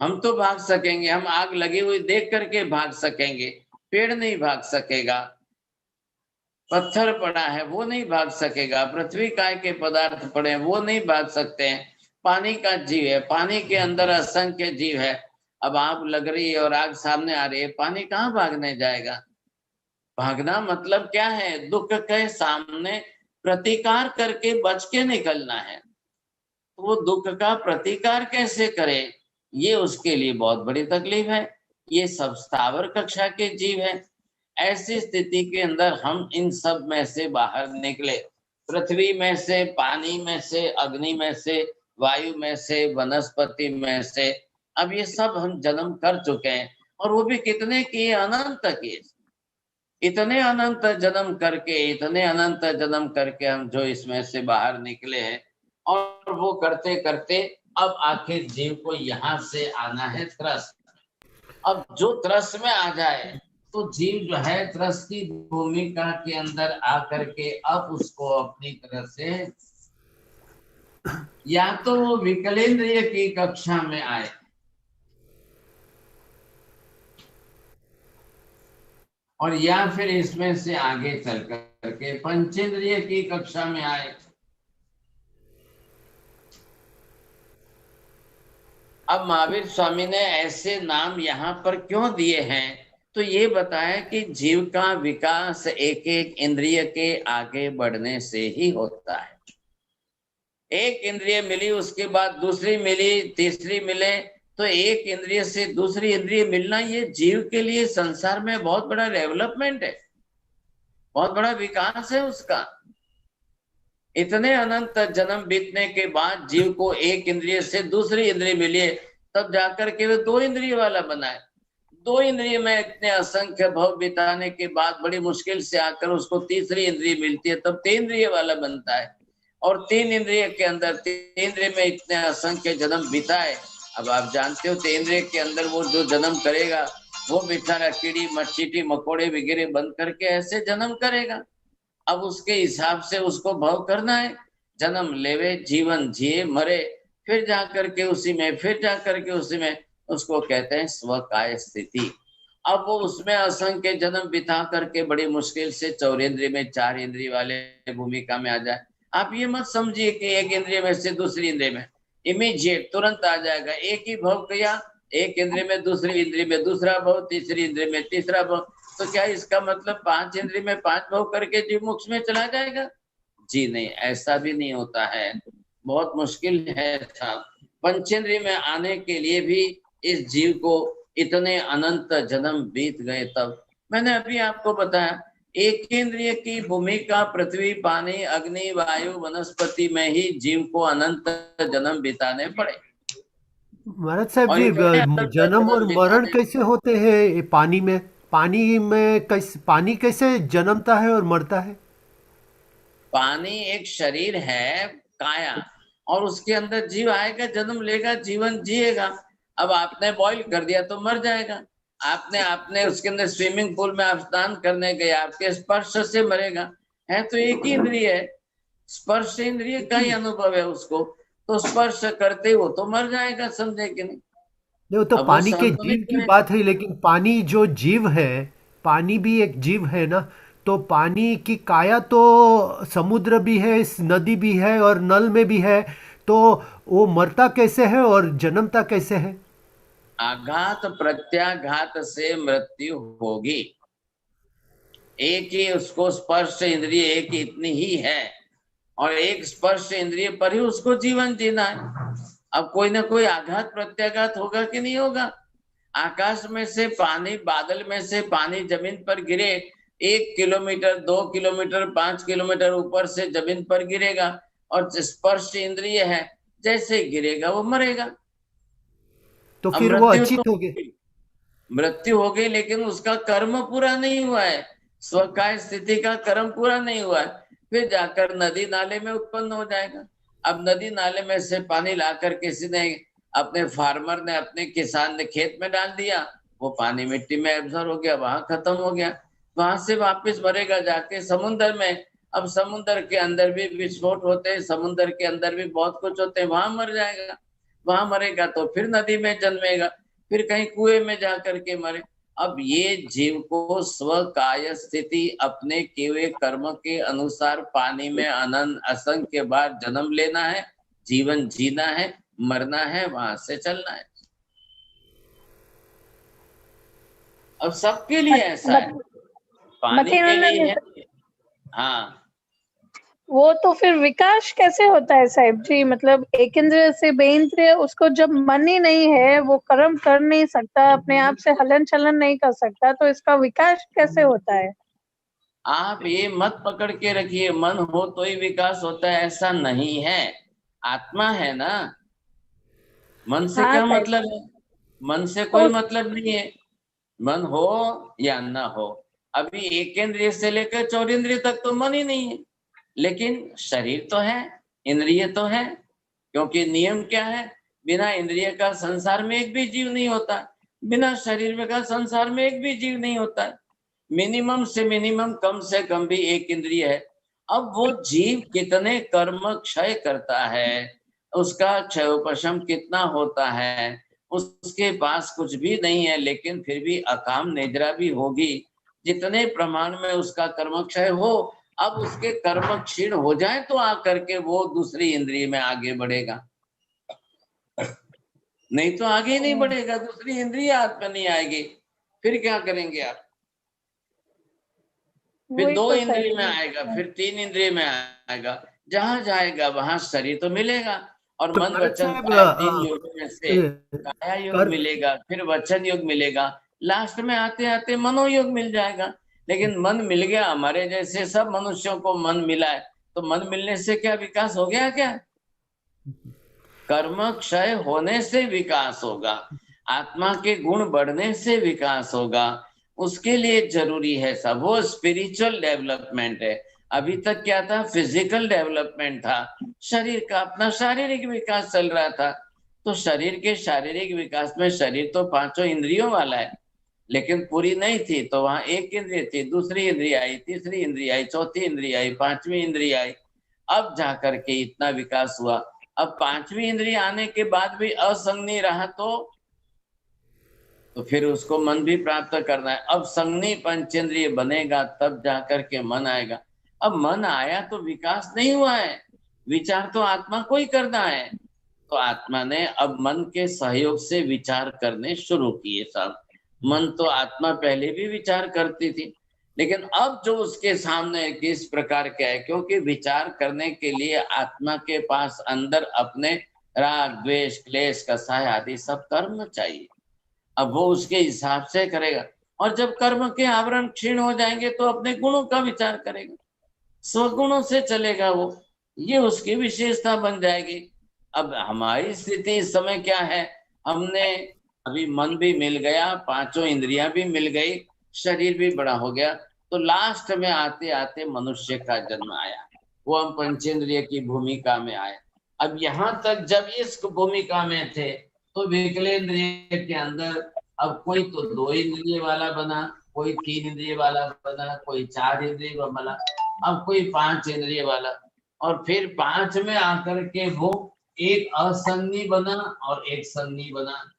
हम तो भाग सकेंगे, हम आग लगी हुई देख करके भाग सकेंगे, पेड़ नहीं भाग सकेगा। पत्थर पड़ा है वो नहीं भाग सकेगा, पृथ्वी काय के पदार्थ पड़े हैं वो नहीं भाग सकते हैं। पानी का जीव है, पानी के अंदर असंख्य जीव है। अब आग लग रही है और आग सामने आ रही है, पानी कहाँ भागने जाएगा? भागना मतलब क्या है? दुख के सामने प्रतिकार करके बच के निकलना है। तो वो दुख का प्रतिकार कैसे करे, ये उसके लिए बहुत बड़ी तकलीफ है। ये सब स्थावर कक्षा के जीव है। ऐसी स्थिति के अंदर हम इन सब में से बाहर निकले, पृथ्वी में से, पानी में से, अग्नि में से, वायु में से, वनस्पति में से। अब ये सब हम जन्म कर चुके हैं, और वो भी कितने किए? अनंत किए। इतने अनंत जन्म करके, इतने अनंत जन्म करके हम जो इसमें से बाहर निकले हैं, और वो करते करते अब आखिर जीव को यहाँ से आना है त्रस। अब जो त्रस में आ जाए तो जीव जो है त्रस की भूमिका के अंदर आकर के अब उसको अपनी तरह से या तो वो विकलेंद्रिय की कक्षा में आए, और या फिर इसमें से आगे चल करके पंचेंद्रिय की कक्षा में आए। अब महावीर स्वामी ने ऐसे नाम यहाँ पर क्यों दिए हैं, तो ये बताया कि जीव का विकास एक एक इंद्रिय के आगे बढ़ने से ही होता है। एक इंद्रिय मिली, उसके बाद दूसरी मिली, तीसरी मिले, तो एक इंद्रिय से दूसरी इंद्रिय मिलना ये जीव के लिए संसार में बहुत बड़ा डेवलपमेंट है, बहुत बड़ा विकास है उसका। इतने अनंत जन्म बीतने के बाद जीव को एक इंद्रिय से दूसरी इंद्रिय मिली, तब जाकर के वो दो इंद्रिय वाला बना है। दो इंद्रिय में इतने असंख्य भव बिताने के बाद बड़ी मुश्किल से आकर उसको तीसरी इंद्रिय मिलती है, तब तीन इंद्रिय वाला बनता है। और तीन इंद्रिय के अंदर, तीन इंद्रिय में इतने असंख्य जन्म बिताए। अब आप जानते हो तीन इंद्रिय के अंदर वो जो जन्म करेगा वो बेचारा कीड़ी मचीटी मकोड़े वगैरह बन करके ऐसे जन्म करेगा। अब उसके हिसाब से उसको भव करना है, जन्म लेवे, जीवन जिए, मरे, फिर जाकर के उसी में, फिर जाकर के उसी में, उसको कहते हैं स्वकाय स्थिति। अब वो उसमें असंख्य जन्म बिता करके बड़ी मुश्किल से चौरेंद्रिय में, चार इंद्रिय वाले भूमिका में आ जाए। आप ये मत समझिए कि एक इंद्रिय में से दूसरी इंद्रिय में इमीडिएट तुरंत आ जाएगा। एक ही भव किया, एक इंद्रिय में दूसरी इंद्रिय में दूसरा भव, तीसरी इंद्रिय में तीसरा भव, तो क्या इसका मतलब पांच इंद्रिय में पांच भव करके जीव मोक्ष में चला जाएगा? जी नहीं, ऐसा भी नहीं होता है, बहुत मुश्किल है साहब। पंचेंद्रिय में आने के लिए भी इस जीव को इतने अनंत जन्म बीत गए। तब मैंने अभी आपको बताया एक इंद्रिय की भूमिका पृथ्वी, पानी, अग्नि, वायु, वनस्पति में ही जीव को अनंत जन्म बिताने पड़े। महाराज साहब और जी, इतने अनंत जन्म और जन्म मरण बिताने, कैसे होते हैं ये पानी में? पानी कैसे जन्मता है और मरता है? पानी एक शरीर है, काया, और उसके अंदर जीव आएगा, जन्म लेगा, जीवन जिएगा। अब आपने बॉईल कर दिया तो मर जाएगा। आपने उसके अंदर स्विमिंग पूल में आप स्नान करने गए, आपके स्पर्श से मरेगा। है तो एक ही इंद्रिय है, स्पर्श इंद्रिय का ही अनुभव है उसको, तो स्पर्श करते वो तो मर जाएगा, समझे कि नहीं? नहीं, वो तो अब वो पानी के सहन तो नहीं जीव की करेगा। बात है, लेकिन पानी जो जीव है, पानी भी एक जीव है ना। तो पानी की काया तो समुद्र भी है, इस नदी भी है और नल में भी है। तो वो मरता कैसे है और जन्मता कैसे है? आघात प्रत्याघात से मृत्यु होगी। एक ही उसको स्पर्श इंद्रिय एक ही इतनी ही है, और एक स्पर्श इंद्रिय पर ही उसको जीवन जीना है। अब कोई ना कोई आघात प्रत्याघात होगा कि नहीं होगा? आकाश में से पानी, बादल में से पानी जमीन पर गिरे, 1 किलोमीटर, 2 किलोमीटर, 5 किलोमीटर ऊपर से जमीन पर गिरेगा, और स्पर्श इंद्रिय है, जैसे गिरेगा वो मरेगा। तो अब फिर वो अचित हो गए। मृत्यु हो गई, लेकिन उसका कर्म पूरा नहीं हुआ है, स्वकाय स्थिति का कर्म पूरा नहीं हुआ है। फिर जाकर नदी नाले में उत्पन्न हो जाएगा। अब नदी नाले में से पानी लाकर किसी ने, अपने फार्मर ने, अपने किसान ने खेत में डाल दिया, वो पानी मिट्टी में एब्जॉर्ब हो गया, वहां खत्म हो गया। वहां से वापस मरेगा जाके समुद्र में। अब समुद्र के अंदर भी विस्फोट होते हैं, समुद्र के अंदर भी बहुत कुछ होते हैं, वहां मर जाएगा। वहां मरेगा तो फिर नदी में जन्मेगा, फिर कहीं कुएं में जा करके मरे। अब ये जीव को स्व काय स्थिति अपने किए हुए कर्म के अनुसार पानी में अनंत असंख्य बार जन्म लेना है, जीवन जीना है, मरना है, वहां से चलना है। अब सबके लिए ऐसा है, पानी के लिए है। हाँ, वो तो फिर विकास कैसे होता है साहिब जी? मतलब एक इंद्रिय से बेइंद्रिय, उसको जब मन ही नहीं है, वो कर्म कर नहीं सकता, अपने आप से हलन चलन नहीं कर सकता, तो इसका विकास कैसे होता है? आप ये मत पकड़ के रखिए मन हो तो ही विकास होता है, ऐसा नहीं है। आत्मा है ना, मन से हाँ क्या साहिब। मतलब है? मन से कोई तो मतलब नहीं है, मन हो या ना हो। अभी एक इंद्रिय से लेकर 4 इंद्रिय तक तो मन ही नहीं है, लेकिन शरीर तो है, इंद्रिय तो है। क्योंकि नियम क्या है, बिना इंद्रिय का संसार में एक भी जीव नहीं होता, बिना शरीर का संसार में एक भी जीव नहीं होता। मिनिमम से मिनिमम, कम से कम भी एक इंद्रिय है। अब वो जीव कितने कर्म क्षय करता है, उसका क्षयोपशम कितना होता है, उसके पास कुछ भी नहीं है, लेकिन फिर भी अकाम निद्रा भी होगी। जितने प्रमाण में उसका कर्म क्षय हो, अब उसके कर्म क्षीण हो जाए तो आकर के वो दूसरी इंद्रिय में आगे बढ़ेगा, नहीं तो आगे नहीं बढ़ेगा। दूसरी इंद्रिय हाथ में नहीं आएगी, फिर क्या करेंगे आप? फिर वही 2 तो इंद्रिय में साहिब। आएगा, फिर 3 इंद्रिय में आएगा, जहां जाएगा वहां शरीर तो मिलेगा। और तो मन भरत वचन साहब काया 3 योग में से ये काया योग कर मिलेगा, फिर वचन योग मिलेगा, लास्ट में आते आते मनोयोग मिल जाएगा। लेकिन मन मिल गया, हमारे जैसे सब मनुष्यों को मन मिला है, तो मन मिलने से क्या विकास हो गया क्या? कर्म क्षय होने से विकास होगा, आत्मा के गुण बढ़ने से विकास होगा। उसके लिए जरूरी है सब, वो स्पिरिचुअल डेवलपमेंट है। अभी तक क्या था? फिजिकल डेवलपमेंट था, शरीर का अपना शारीरिक विकास चल रहा था। तो शरीर के शारीरिक विकास में शरीर तो 5 इंद्रियों वाला है, लेकिन पूरी नहीं थी, तो वहां एक इंद्रिय थी, दूसरी इंद्रिय आई, तीसरी इंद्रिय आई, चौथी इंद्रिय आई, 5वीं इंद्रिय आई। अब जाकर के इतना विकास हुआ। अब 5वीं इंद्रिय आने के बाद भी असंगनी रहा तो फिर उसको मन भी प्राप्त करना है। अब संगनी पंचेंद्रिय बनेगा तब जाकर के मन आएगा। अब मन आया तो विकास नहीं हुआ है, विचार तो आत्मा को ही करना है। तो आत्मा ने अब मन के सहयोग से विचार करने शुरू किए सब। मन तो आत्मा पहले भी विचार करती थी, लेकिन अब जो उसके सामने किस प्रकार का है, क्योंकि विचार करने के लिए आत्मा के पास अंदर अपने राग द्वेष क्लेश कसाय आदि सब कर्म चाहिए। अब वो उसके हिसाब से करेगा, और जब कर्म के आवरण क्षीण हो जाएंगे तो अपने गुणों का विचार करेगा, स्वगुणों से चलेगा वो, ये उसकी विशेषता बन जाएगी। अब हमारी स्थिति इस समय क्या है, हमने अभी मन भी मिल गया, 5 इंद्रियां भी मिल गई, शरीर भी बड़ा हो गया, तो लास्ट में आते आते मनुष्य का जन्म आया, वो हम पंचेंद्रिय की भूमिका में आए। अब यहाँ तक जब इस भूमिका में थे तो विकलेंद्रिय के अंदर अब कोई तो 2 इंद्रिय वाला बना, कोई 3 इंद्रिय वाला बना, कोई 4 इंद्रिय वाला, अब कोई 5 इंद्रिय वाला, और फिर 5 में आकर के वो एक असंगी बना और एक संगी बना।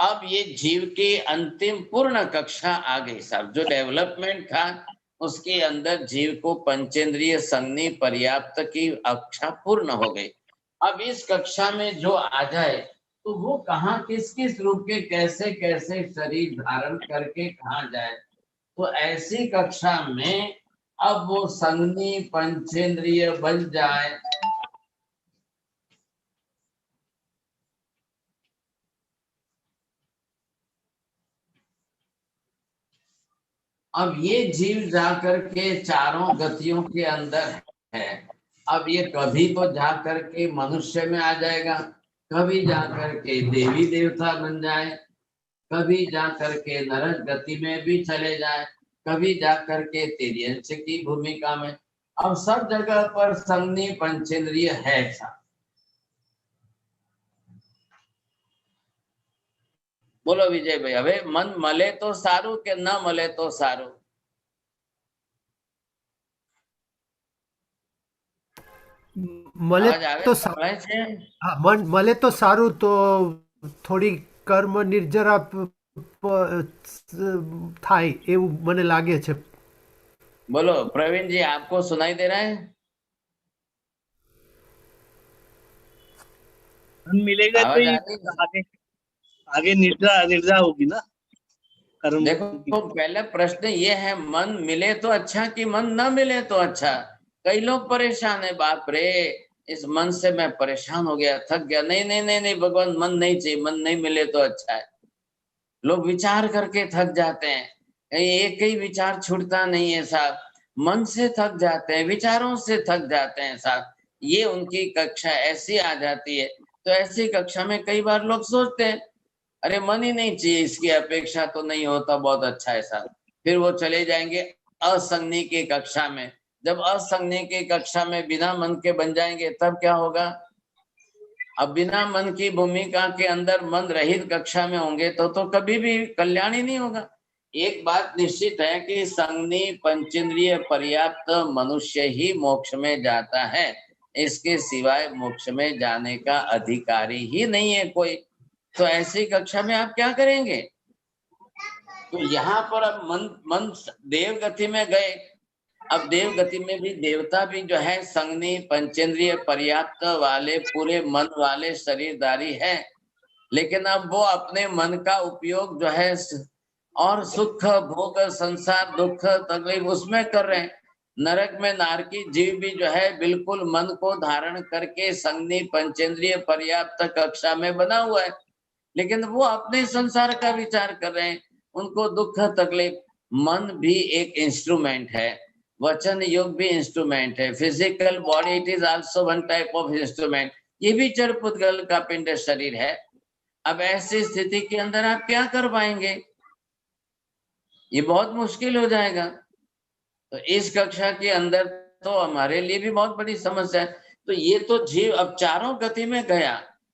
अब ये जीव की अंतिम पूर्ण कक्षा आ गई साहब। जो डेवलपमेंट था उसके अंदर जीव को पंचेंद्रिय संगनी पर्याप्त की कक्षा पूर्ण हो गई। अब इस कक्षा में जो आ जाए तो वो कहाँ किस किस रूप के कैसे कैसे शरीर धारण करके कहाँ जाए, तो ऐसी कक्षा में अब वो संगनी पंचेंद्रिय बन जाए। अब ये जीव जाकर के चारों गतियों के अंदर है। अब ये कभी तो जाकर के मनुष्य में आ जाएगा, कभी जाकर के देवी देवता बन जाए, कभी जाकर के नरक गति में भी चले जाए, कभी जाकर के तिर्यंश की भूमिका में। अब सब जगह पर संगनी पंचेंद्रिय है सा। बोलो विजय भाई, હવે મન મળે તો સારું કે ન મળે તો સારું? મળે અવાજ આવે તો સંભળાય છે? હા, મળે તો સારું, તો થોડી કર્મ નિર્જરા થાય એવું મને લાગે છે. बोलो प्रवीण जी, आपको सुनाई दे रहा है? धन मिलेगा तो आवाज ही आ रही है? आगे आगे निद्रा निद्रा होगी ना कर्म की। देखो पहले प्रश्न ये है, मन मिले तो अच्छा कि मन न मिले तो अच्छा? कई लोग परेशान है, बाप रे इस मन से मैं परेशान हो गया, थक गया। नहीं नहीं नहीं नहीं भगवान, मन नहीं चाहिए, मन नहीं मिले तो अच्छा है। लोग विचार करके थक जाते हैं, एक ही विचार छूटता नहीं है साहब, मन से थक जाते हैं, विचारों से थक जाते हैं साहब। ये उनकी कक्षा ऐसी आ जाती है, तो ऐसी कक्षा में कई बार लोग सोचते हैं अरे मन ही नहीं चाहिए, इसकी अपेक्षा तो नहीं होता, बहुत अच्छा है साहब। फिर वो चले जाएंगे असंज्ञ की कक्षा में। जब असंज्ञ की कक्षा में बिना मन के बन जाएंगे तब क्या होगा? अब बिना मन की भूमिका के अंदर मन रहित कक्षा में होंगे तो कभी भी कल्याण ही नहीं होगा। एक बात निश्चित है कि संज्ञ पंचेंद्रिय पर्याप्त मनुष्य ही मोक्ष में जाता है, इसके सिवाय मोक्ष में जाने का अधिकारी ही नहीं है कोई। तो ऐसी कक्षा में आप क्या करेंगे? तो यहाँ पर अब मन देव गति में गए। अब देव गति में भी देवता भी जो है संज्ञ पंचेंद्रिय पर्याप्त वाले पूरे मन वाले शरीरधारी है, लेकिन अब वो अपने मन का उपयोग जो है और सुख भोग संसार दुख तकलीफ उसमें कर रहे हैं। नरक में नारकी जीव भी जो है बिल्कुल मन को धारण करके संज्ञ पंचेंद्रिय पर्याप्त कक्षा में बना हुआ है, लेकिन वो अपने संसार का विचार कर रहे हैं, उनको दुख तकलीफ। मन भी एक इंस्ट्रूमेंट है, वचन योग भी इंस्ट्रूमेंट है, physical body it is also one type of instrument, ये भी जड़ पुद्गल का पिंड शरीर है। अब ऐसी स्थिति के अंदर आप क्या कर पाएंगे? ये बहुत मुश्किल हो जाएगा। तो इस कक्षा के अंदर तो हमारे लिए भी बहुत बड़ी समस्या है। तो ये तो जीव अब चारों गति में गया।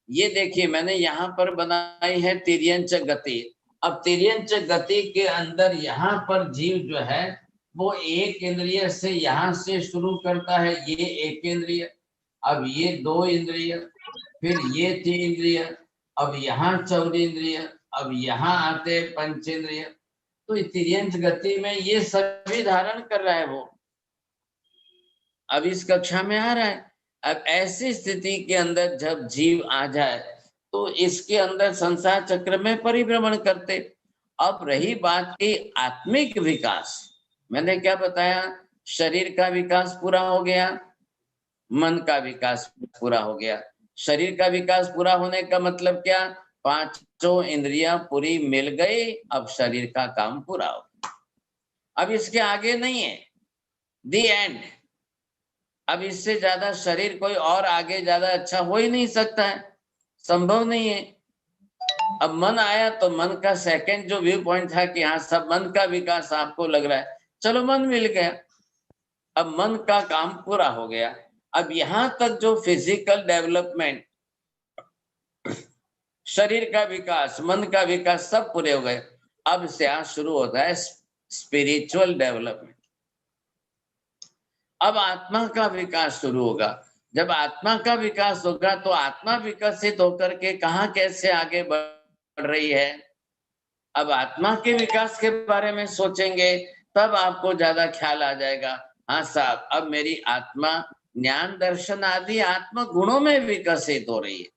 ये देखिए मैंने यहाँ पर बनाई है तिर्यंच गति। अब तिर्यंच गति के अंदर यहाँ पर जीव जो है वो एक इंद्रिय से यहाँ से शुरू करता है, ये एक इंद्रिय, अब ये दो इंद्रिय, फिर ये तीन इंद्रिय, अब यहाँ चौद इंद्रिय, अब यहाँ आते पंचेंद्रिय। तो तिर्यंच गति में ये सभी धारण कर रहा है वो, अब इस कक्षा में आ रहा है। अब ऐसी स्थिति के अंदर जब जीव आ जाए तो इसके अंदर संसार चक्र में परिभ्रमण करते। अब रही बात की आत्मिक विकास, मैंने क्या बताया? शरीर का विकास पूरा हो गया, मन का विकास पूरा हो गया। शरीर का विकास पूरा होने का मतलब क्या? पांचों इंद्रियां पूरी मिल गई, अब शरीर का काम पूरा हो गया। अब इसके आगे नहीं है, दी एंड। अब इससे ज्यादा शरीर कोई और आगे ज्यादा अच्छा हो ही नहीं सकता है, संभव नहीं है। अब मन आया तो मन का सेकंड जो व्यू पॉइंट था कि हाँ सब मन का विकास आपको लग रहा है, चलो मन मिल गया, अब मन का काम पूरा हो गया। अब यहां तक जो फिजिकल डेवलपमेंट, शरीर का विकास, मन का विकास सब पूरे हो गए। अब से यहाँ शुरू होता है स्पिरिचुअल डेवलपमेंट। अब आत्मा का विकास शुरू होगा। जब आत्मा का विकास होगा तो आत्मा विकसित होकर के कहाँ कैसे आगे बढ़ रही है, अब आत्मा के विकास के बारे में सोचेंगे तब आपको ज्यादा ख्याल आ जाएगा। हाँ साहब, अब मेरी आत्मा ज्ञान दर्शन आदि आत्म गुणों में विकसित हो रही है।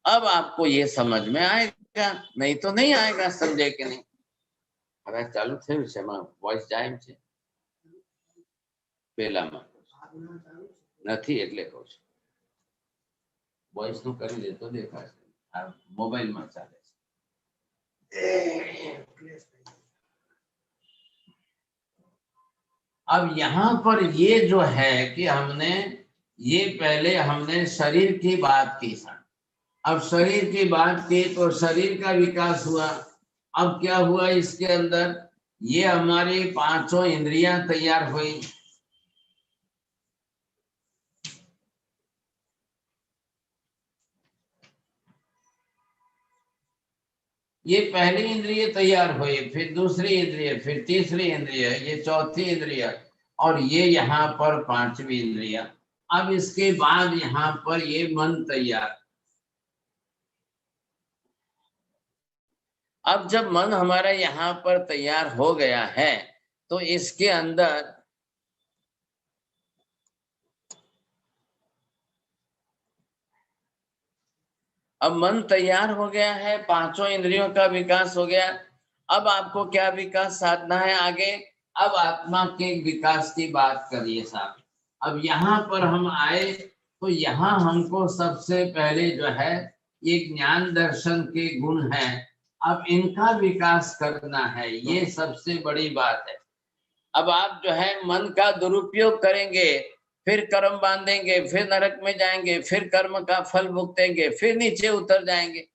अब आपको ये समझ में आएगा, नहीं तो नहीं आएगा, समझे कि नहीं? હવે ચાલુ થયું છે, એમાં વોઇસ જાય એમ છે, પેલામાં નથી એટલે કહું છું, વોઇસ નું કરી દે તો દેખાશે, આ મોબાઈલમાં ચાલે છે। अब यहाँ पर ये जो है कि हमने ये पहले हमने शरीर की बात की था, अब शरीर की बात की तो शरीर का विकास हुआ। अब क्या हुआ इसके अंदर, ये हमारी पांचों इंद्रियां तैयार हुई। ये पहली इंद्रिय तैयार हुई, फिर दूसरी इंद्रिय, फिर तीसरी इंद्रिय, ये चौथी इंद्रिय, और ये यहाँ पर पांचवी इंद्रिय। अब इसके बाद यहाँ पर ये मन तैयार। अब जब मन हमारा यहाँ पर तैयार हो गया है तो इसके अंदर अब मन तैयार हो गया है, पांचों इंद्रियों का विकास हो गया। अब आपको क्या विकास साधना है आगे? अब आत्मा के विकास की बात करिए साहब। अब यहाँ पर हम आए तो यहाँ हमको सबसे पहले जो है ये ज्ञान दर्शन के गुण है, अब इनका विकास करना है, ये सबसे बड़ी बात है। अब आप जो है मन का दुरुपयोग करेंगे, फिर कर्म बांधेंगे, फिर नरक में जाएंगे, फिर कर्म का फल भुगतेंगे, फिर नीचे उतर जाएंगे।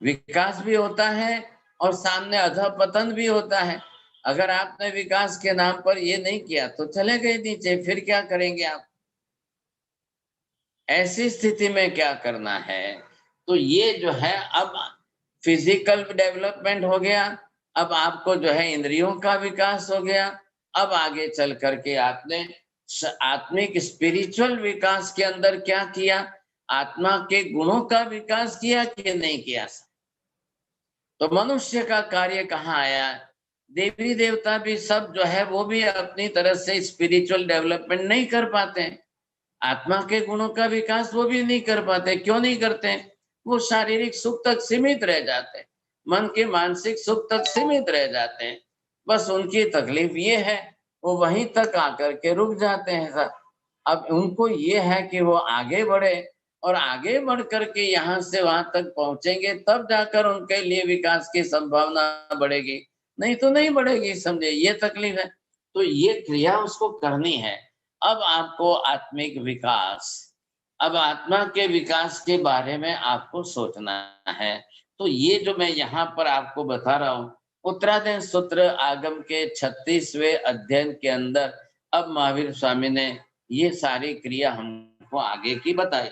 विकास भी होता है और सामने अधःपतन भी होता है। अगर आपने विकास के नाम पर ये नहीं किया तो चले गए नीचे, फिर क्या करेंगे आप? ऐसी स्थिति में क्या करना है? तो ये जो है अब फिजिकल डेवलपमेंट हो गया, अब आपको जो है इंद्रियों का विकास हो गया। अब आगे चल करके आपने आत्मिक स्पिरिचुअल विकास के अंदर क्या किया? आत्मा के गुणों का विकास किया कि नहीं किया? तो मनुष्य का कार्य कहाँ आया? देवी देवता भी सब जो है वो भी अपनी तरह से स्पिरिचुअल डेवलपमेंट नहीं कर पाते हैं, आत्मा के गुणों का विकास वो भी नहीं कर पाते। क्यों नहीं करते? वो शारीरिक सुख तक सीमित रह जाते हैं, मन के मानसिक सुख तक सीमित रह जाते हैं। बस उनकी तकलीफ ये है, वो वहीं तक आकर के रुक जाते हैं सर। अब उनको ये है कि वो आगे बढ़े, और आगे बढ़ करके यहाँ से वहां तक पहुंचेंगे तब जाकर उनके लिए विकास की संभावना बढ़ेगी, नहीं तो नहीं बढ़ेगी। समझे, ये तकलीफ है। तो ये क्रिया उसको करनी है। अब आपको आत्मिक विकास, अब आत्मा के विकास के बारे में आपको सोचना है। तो ये जो मैं यहाँ पर आपको बता रहा हूँ, उत्तराधीन सूत्र आगम के 36वें अध्ययन के अंदर अब महावीर स्वामी ने ये सारी क्रिया हमको आगे की बताई।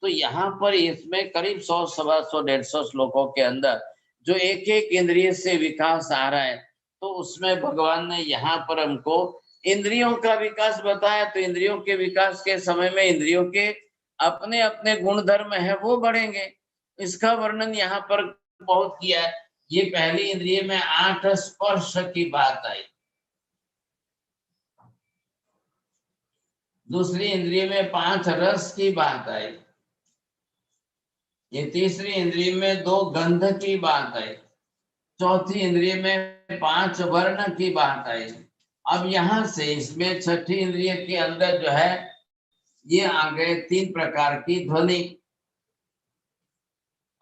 तो यहाँ पर इसमें करीब 100, 125, 150 श्लोकों के अंदर जो एक एक इंद्रिय से विकास आ रहा है, तो उसमें भगवान ने यहाँ पर हमको इंद्रियों का विकास बताया। तो इंद्रियों के विकास के समय में इंद्रियों के अपने अपने गुण धर्म है वो बढ़ेंगे, इसका वर्णन यहाँ पर बहुत किया है। ये पहली इंद्रिय में 8 स्पर्श की बात आई, दूसरी इंद्रिय में 5 रस की बात आई, ये तीसरी इंद्रिय में 2 गंध की बात आई, चौथी इंद्रिय में 5 वर्ण की बात आई। अब यहाँ से इसमें छठी इंद्रिय के अंदर जो है ये आ गए 3 प्रकार की ध्वनि।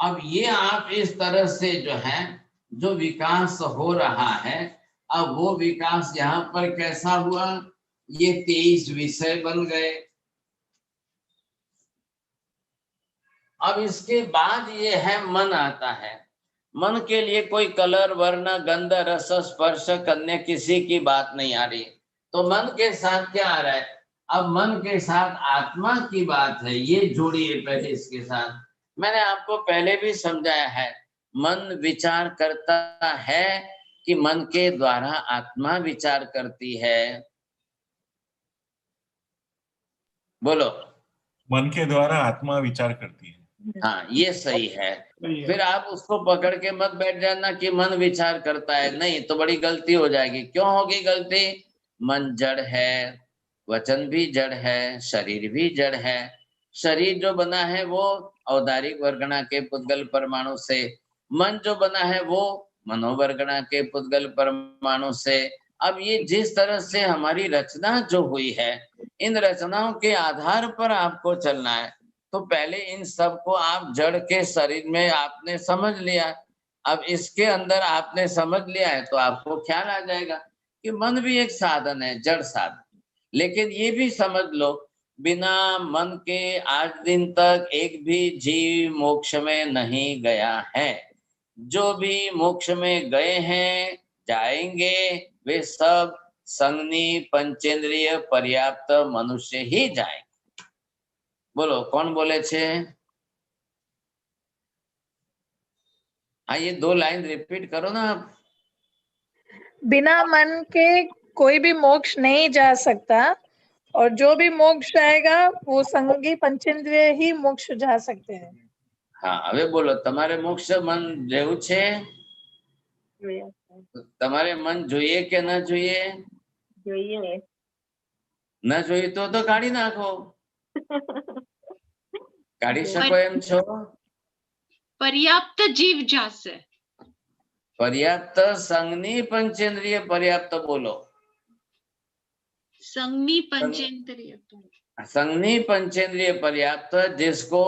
अब ये आप इस तरह से जो है जो विकास हो रहा है, अब वो विकास यहाँ पर कैसा हुआ? ये 23 विषय बन गए। अब इसके बाद ये है मन आता है। मन के लिए कोई कलर, वर्ण, गंध, रस, स्पर्श, अन्य किसी की बात नहीं आ रही। तो मन के साथ क्या आ रहा है? अब मन के साथ आत्मा की बात है, ये जोड़िए पहले इसके साथ। मैंने आपको पहले भी समझाया है, मन विचार करता है कि मन के द्वारा आत्मा विचार करती है? बोलो। मन के द्वारा आत्मा विचार करती है। हाँ, ये सही है। फिर आप उसको पकड़ के मत बैठ जाना कि मन विचार करता है, नहीं तो बड़ी गलती हो जाएगी। क्यों होगी गलती? मन जड़ है, वचन भी जड़ है, शरीर भी जड़ है। शरीर जो बना है वो औदारिक वर्गणा के पुद्गल परमाणु से, मन जो बना है वो मनोवर्गणा के पुद्गल परमाणु से। अब ये जिस तरह से हमारी रचना जो हुई है, इन रचनाओं के आधार पर आपको चलना है। तो पहले इन सब को आप जड़ के शरीर में आपने समझ लिया। अब इसके अंदर आपने समझ लिया है तो आपको ख्याल आ जाएगा कि मन भी एक साधन है, जड़ साधन। लेकिन ये भी समझ लो, बिना मन के आज दिन तक एक भी जीव मोक्ष में नहीं गया है। जो भी मोक्ष में गए हैं, जाएंगे, वे सब संगनी पंचेंद्रिय पर्याप्त मनुष्य ही जाएंगे। बोलो, कौन बोले छे? हाँ, ये 2 लाइन रिपीट करो ना आप। बिना मन के कोई भी मोक्ष नहीं जा सकता, और जो भी मोक्ष जाएगा वो संगी पंचेंद्रिय ही मोक्ष जा सकते हैं। हाँ, હવે બોલો, તમારે મોક્ષ મન જેવું છે? તમારે મન જોઈએ કે ના જોઈએ? જોઈએ. ના જોઈએ તો કાઢી નાખો. કાઢી શકો એમ છો? પર્યાપ્ત જીવ જાશે. પર્યાપ્ત સંઘની પંચેન્દ્રિય પર્યાપ્ત બોલો. संगनी पंचेंद्रिय. संघनी पंचेंद्रिय पर्याप्त, जिसको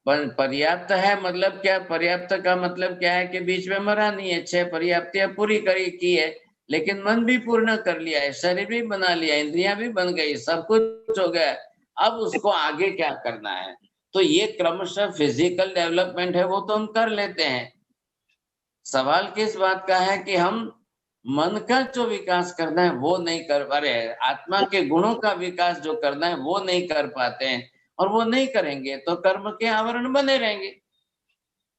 पर्याप्त है मतलब क्या? पर्याप्त का मतलब क्या है कि बीच में मरा नहीं है, 6 पर्याप्तियां पूरी की है, लेकिन मन भी पूर्ण कर लिया है, शरीर भी बना लिया, इंद्रियां भी बन गई, सब कुछ हो गया। अब उसको आगे क्या करना है? तो ये क्रमशः फिजिकल डेवलपमेंट है, वो तो हम कर लेते हैं। सवाल किस बात का है कि हम मन का जो विकास करना है वो नहीं कर पा रहे हैं, आत्मा के गुणों का विकास जो करना है वो नहीं कर पाते हैं, और वो नहीं करेंगे तो कर्म के आवरण बने रहेंगे।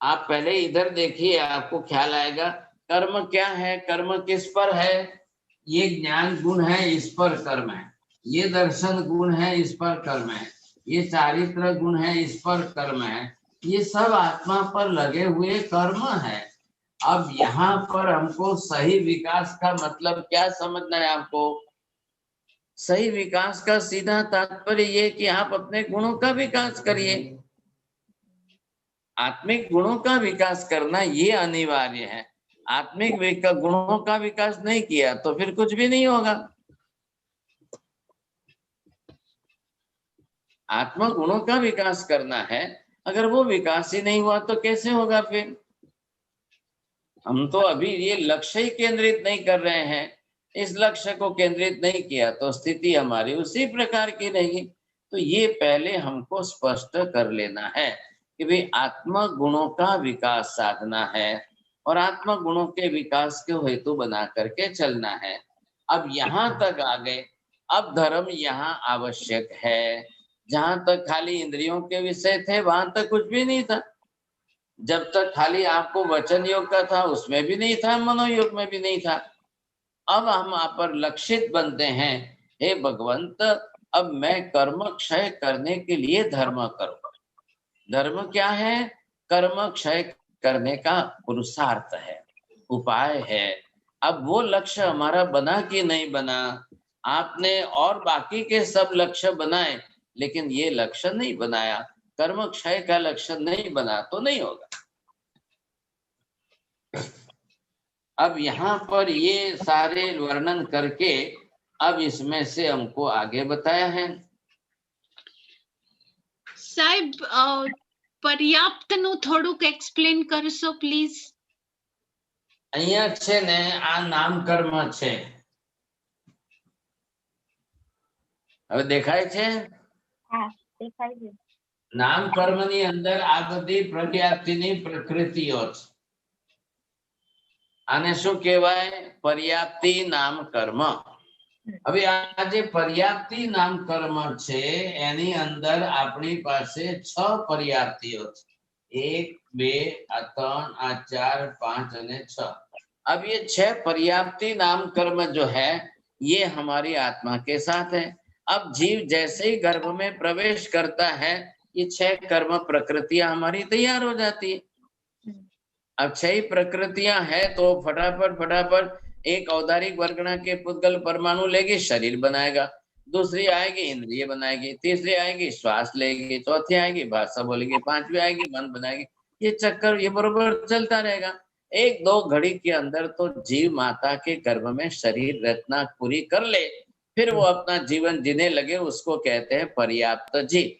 आप पहले इधर देखिए, आपको ख्याल आएगा कर्म क्या है, कर्म किस पर है। ये ज्ञान गुण है, इस पर कर्म है। ये दर्शन गुण है, इस पर कर्म है। ये चारित्र गुण है, इस पर कर्म है। ये सब आत्मा पर लगे हुए कर्म है। अब यहाँ पर हमको सही विकास का मतलब क्या समझना है? आपको सही विकास का सीधा तात्पर्य ये कि आप अपने गुणों का विकास करिए। आत्मिक गुणों का विकास करना ये अनिवार्य है। आत्मिक गुणों का विकास नहीं किया तो फिर कुछ भी नहीं होगा। आत्मा गुणों का विकास करना है, अगर वो विकास ही नहीं हुआ तो कैसे होगा? फिर हम तो अभी ये लक्ष्य ही केंद्रित नहीं कर रहे हैं। इस लक्ष्य को केंद्रित नहीं किया तो स्थिति हमारी उसी प्रकार की रहेगी। तो ये पहले हमको स्पष्ट कर लेना है कि भाई आत्मा गुणों का विकास साधना है और आत्मा गुणों के विकास के हेतु बना करके चलना है। अब यहाँ तक आ गए। अब धर्म यहाँ आवश्यक है। जहां तक खाली इंद्रियों के विषय थे वहां तक कुछ भी नहीं था। जब तक खाली आपको वचन योग का था उसमें भी नहीं था, मनोयोग में भी नहीं था। अब हम आप पर लक्षित बनते हैं, हे भगवंत अब मैं कर्म क्षय करने के लिए धर्म करूंगा। धर्म क्या है? कर्म क्षय करने का पुरुषार्थ है, उपाय है। अब वो लक्ष्य हमारा बना कि नहीं बना? आपने और बाकी के सब लक्ष्य बनाए, लेकिन ये लक्ष्य नहीं बनाया, कर्म क्षय का लक्ष्य नहीं बना तो नहीं होगा। अब यहाँ पर ये सारे वर्णन करके अब इसमें से हमको आगे बताया है। साहिब पर्याप्त નું થોડુંક એક્સપ્લેન કરશો પ્લીઝ? અહીંયા છે ને આ નામ કર્મ છે। હવે દેખાય છે? હા, દેખાય છે। નામ કર્મની અંદર આ બધી પ્રત્યાપ્તિની પ્રકૃતિઓ છે। આને શું કહેવાય? પર્યાપ્તિ નામ કર્મ। હવે આ જે પર્યાપ્તિ નામ કર્મ છે એની અંદર આપણી પાસે 6 પર્યાપ્તિઓ છે। 1 2 3 4 5 અને 6। अब ये 6 पर्याप्ति नाम कर्म जो है ये हमारी आत्मा के साथ है। अब जीव जैसे ही गर्भ में प्रवेश करता है ये 6 कर्म प्रकृतियां हमारी तैयार हो जाती है। अब 6 प्रकृतियां है तो फटाफट एक औदारिक वर्गना के पुद्गल परमाणु लेगी, शरीर बनाएगा। दूसरी आएगी इंद्रिय बनाएगी, तीसरी आएगी श्वास लेगी, चौथी आएगी भाषा बोलेगी, 5वीं आएगी मन बनाएगी। ये चक्कर ये बरोबर चलता रहेगा। 1-2 घड़ी के अंदर तो जीव माता के गर्भ में शरीर रचना पूरी कर ले, फिर वो अपना जीवन जीने लगे, उसको कहते हैं पर्याप्त जीव।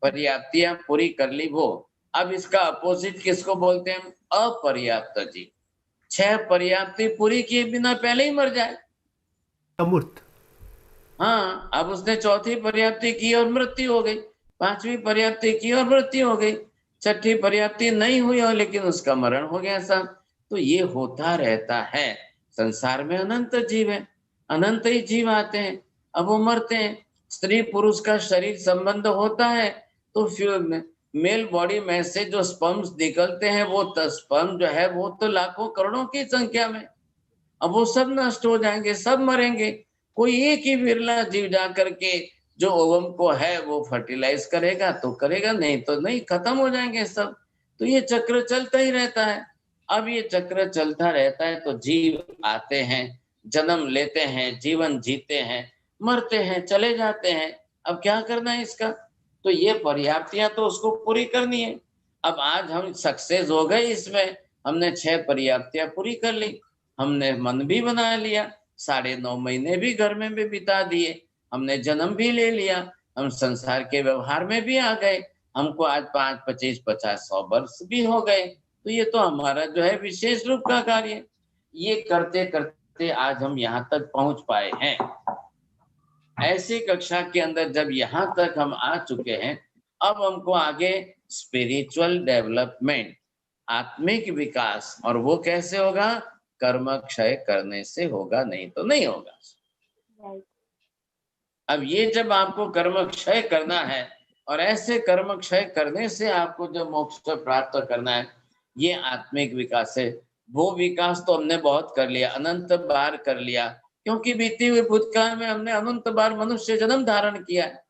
पर्याप्तियां पूरी कर ली वो। अब इसका अपोजिट किसको बोलते हैं? अपर्याप्त जीव। 6 पर्याप्ति पूरी किए बिना पहले ही मर जाए। अमूर्त। हाँ, अब उसने 4थी पर्याप्ति की और मृत्यु हो गई, 5वीं पर्याप्ति की और मृत्यु हो गई, 6ठी पर्याप्ति नहीं हुई और लेकिन उसका मरण हो गया साहब। तो ये होता रहता है। संसार में अनंत जीव है, अनंत ही जीव आते हैं, अब वो मरते हैं। स्त्री पुरुष का शरीर संबंध होता है तो फिर मेल बॉडी में से जो स्पर्म्स निकलते हैं वो स्पर्म जो है वो तो लाखों करोड़ों की संख्या में, अब वो सब नष्ट हो जाएंगे, सब मरेंगे। कोई एक ही विरला जीव जा करके जो ओवम को है वो फर्टिलाइज करेगा तो करेगा, नहीं तो नहीं, खत्म हो जाएंगे सब। तो ये चक्र चलता ही रहता है। अब ये चक्र चलता रहता है तो जीव आते हैं, जन्म लेते हैं, जीवन जीते हैं, मरते हैं, चले जाते हैं। अब क्या करना है इसका? तो ये पर्याप्तियां तो उसको पूरी करनी है। अब आज हम सक्सेस हो गए इसमें, हमने 6 पर्याप्तियां पूरी कर ली, हमने मन भी बना लिया, 9.5 महीने भी घर में भी बिता दिए, हमने जन्म भी ले लिया, हम संसार के व्यवहार में भी आ गए, हमको आज 5, 25, 50, 100 वर्ष भी हो गए। तो ये तो हमारा जो है विशेष रूप का कार्य, ये करते करते आज हम यहाँ तक पहुंच पाए हैं। ऐसी कक्षा के अंदर जब यहाँ तक हम आ चुके हैं, अब हमको आगे स्पिरिचुअल डेवलपमेंट, आत्मिक विकास, और वो कैसे होगा? कर्म क्षय करने से होगा, नहीं तो नहीं होगा। अब ये जब आपको कर्म क्षय करना है, और ऐसे कर्म क्षय करने से आपको जो मोक्ष प्राप्त करना है, ये आत्मिक विकास है। वो विकास तो हमने बहुत कर लिया, अनंत बार कर लिया, क्योंकि बीते हुए भूतकाल में हमने अनंत बार मनुष्य जन्म धारण किया है,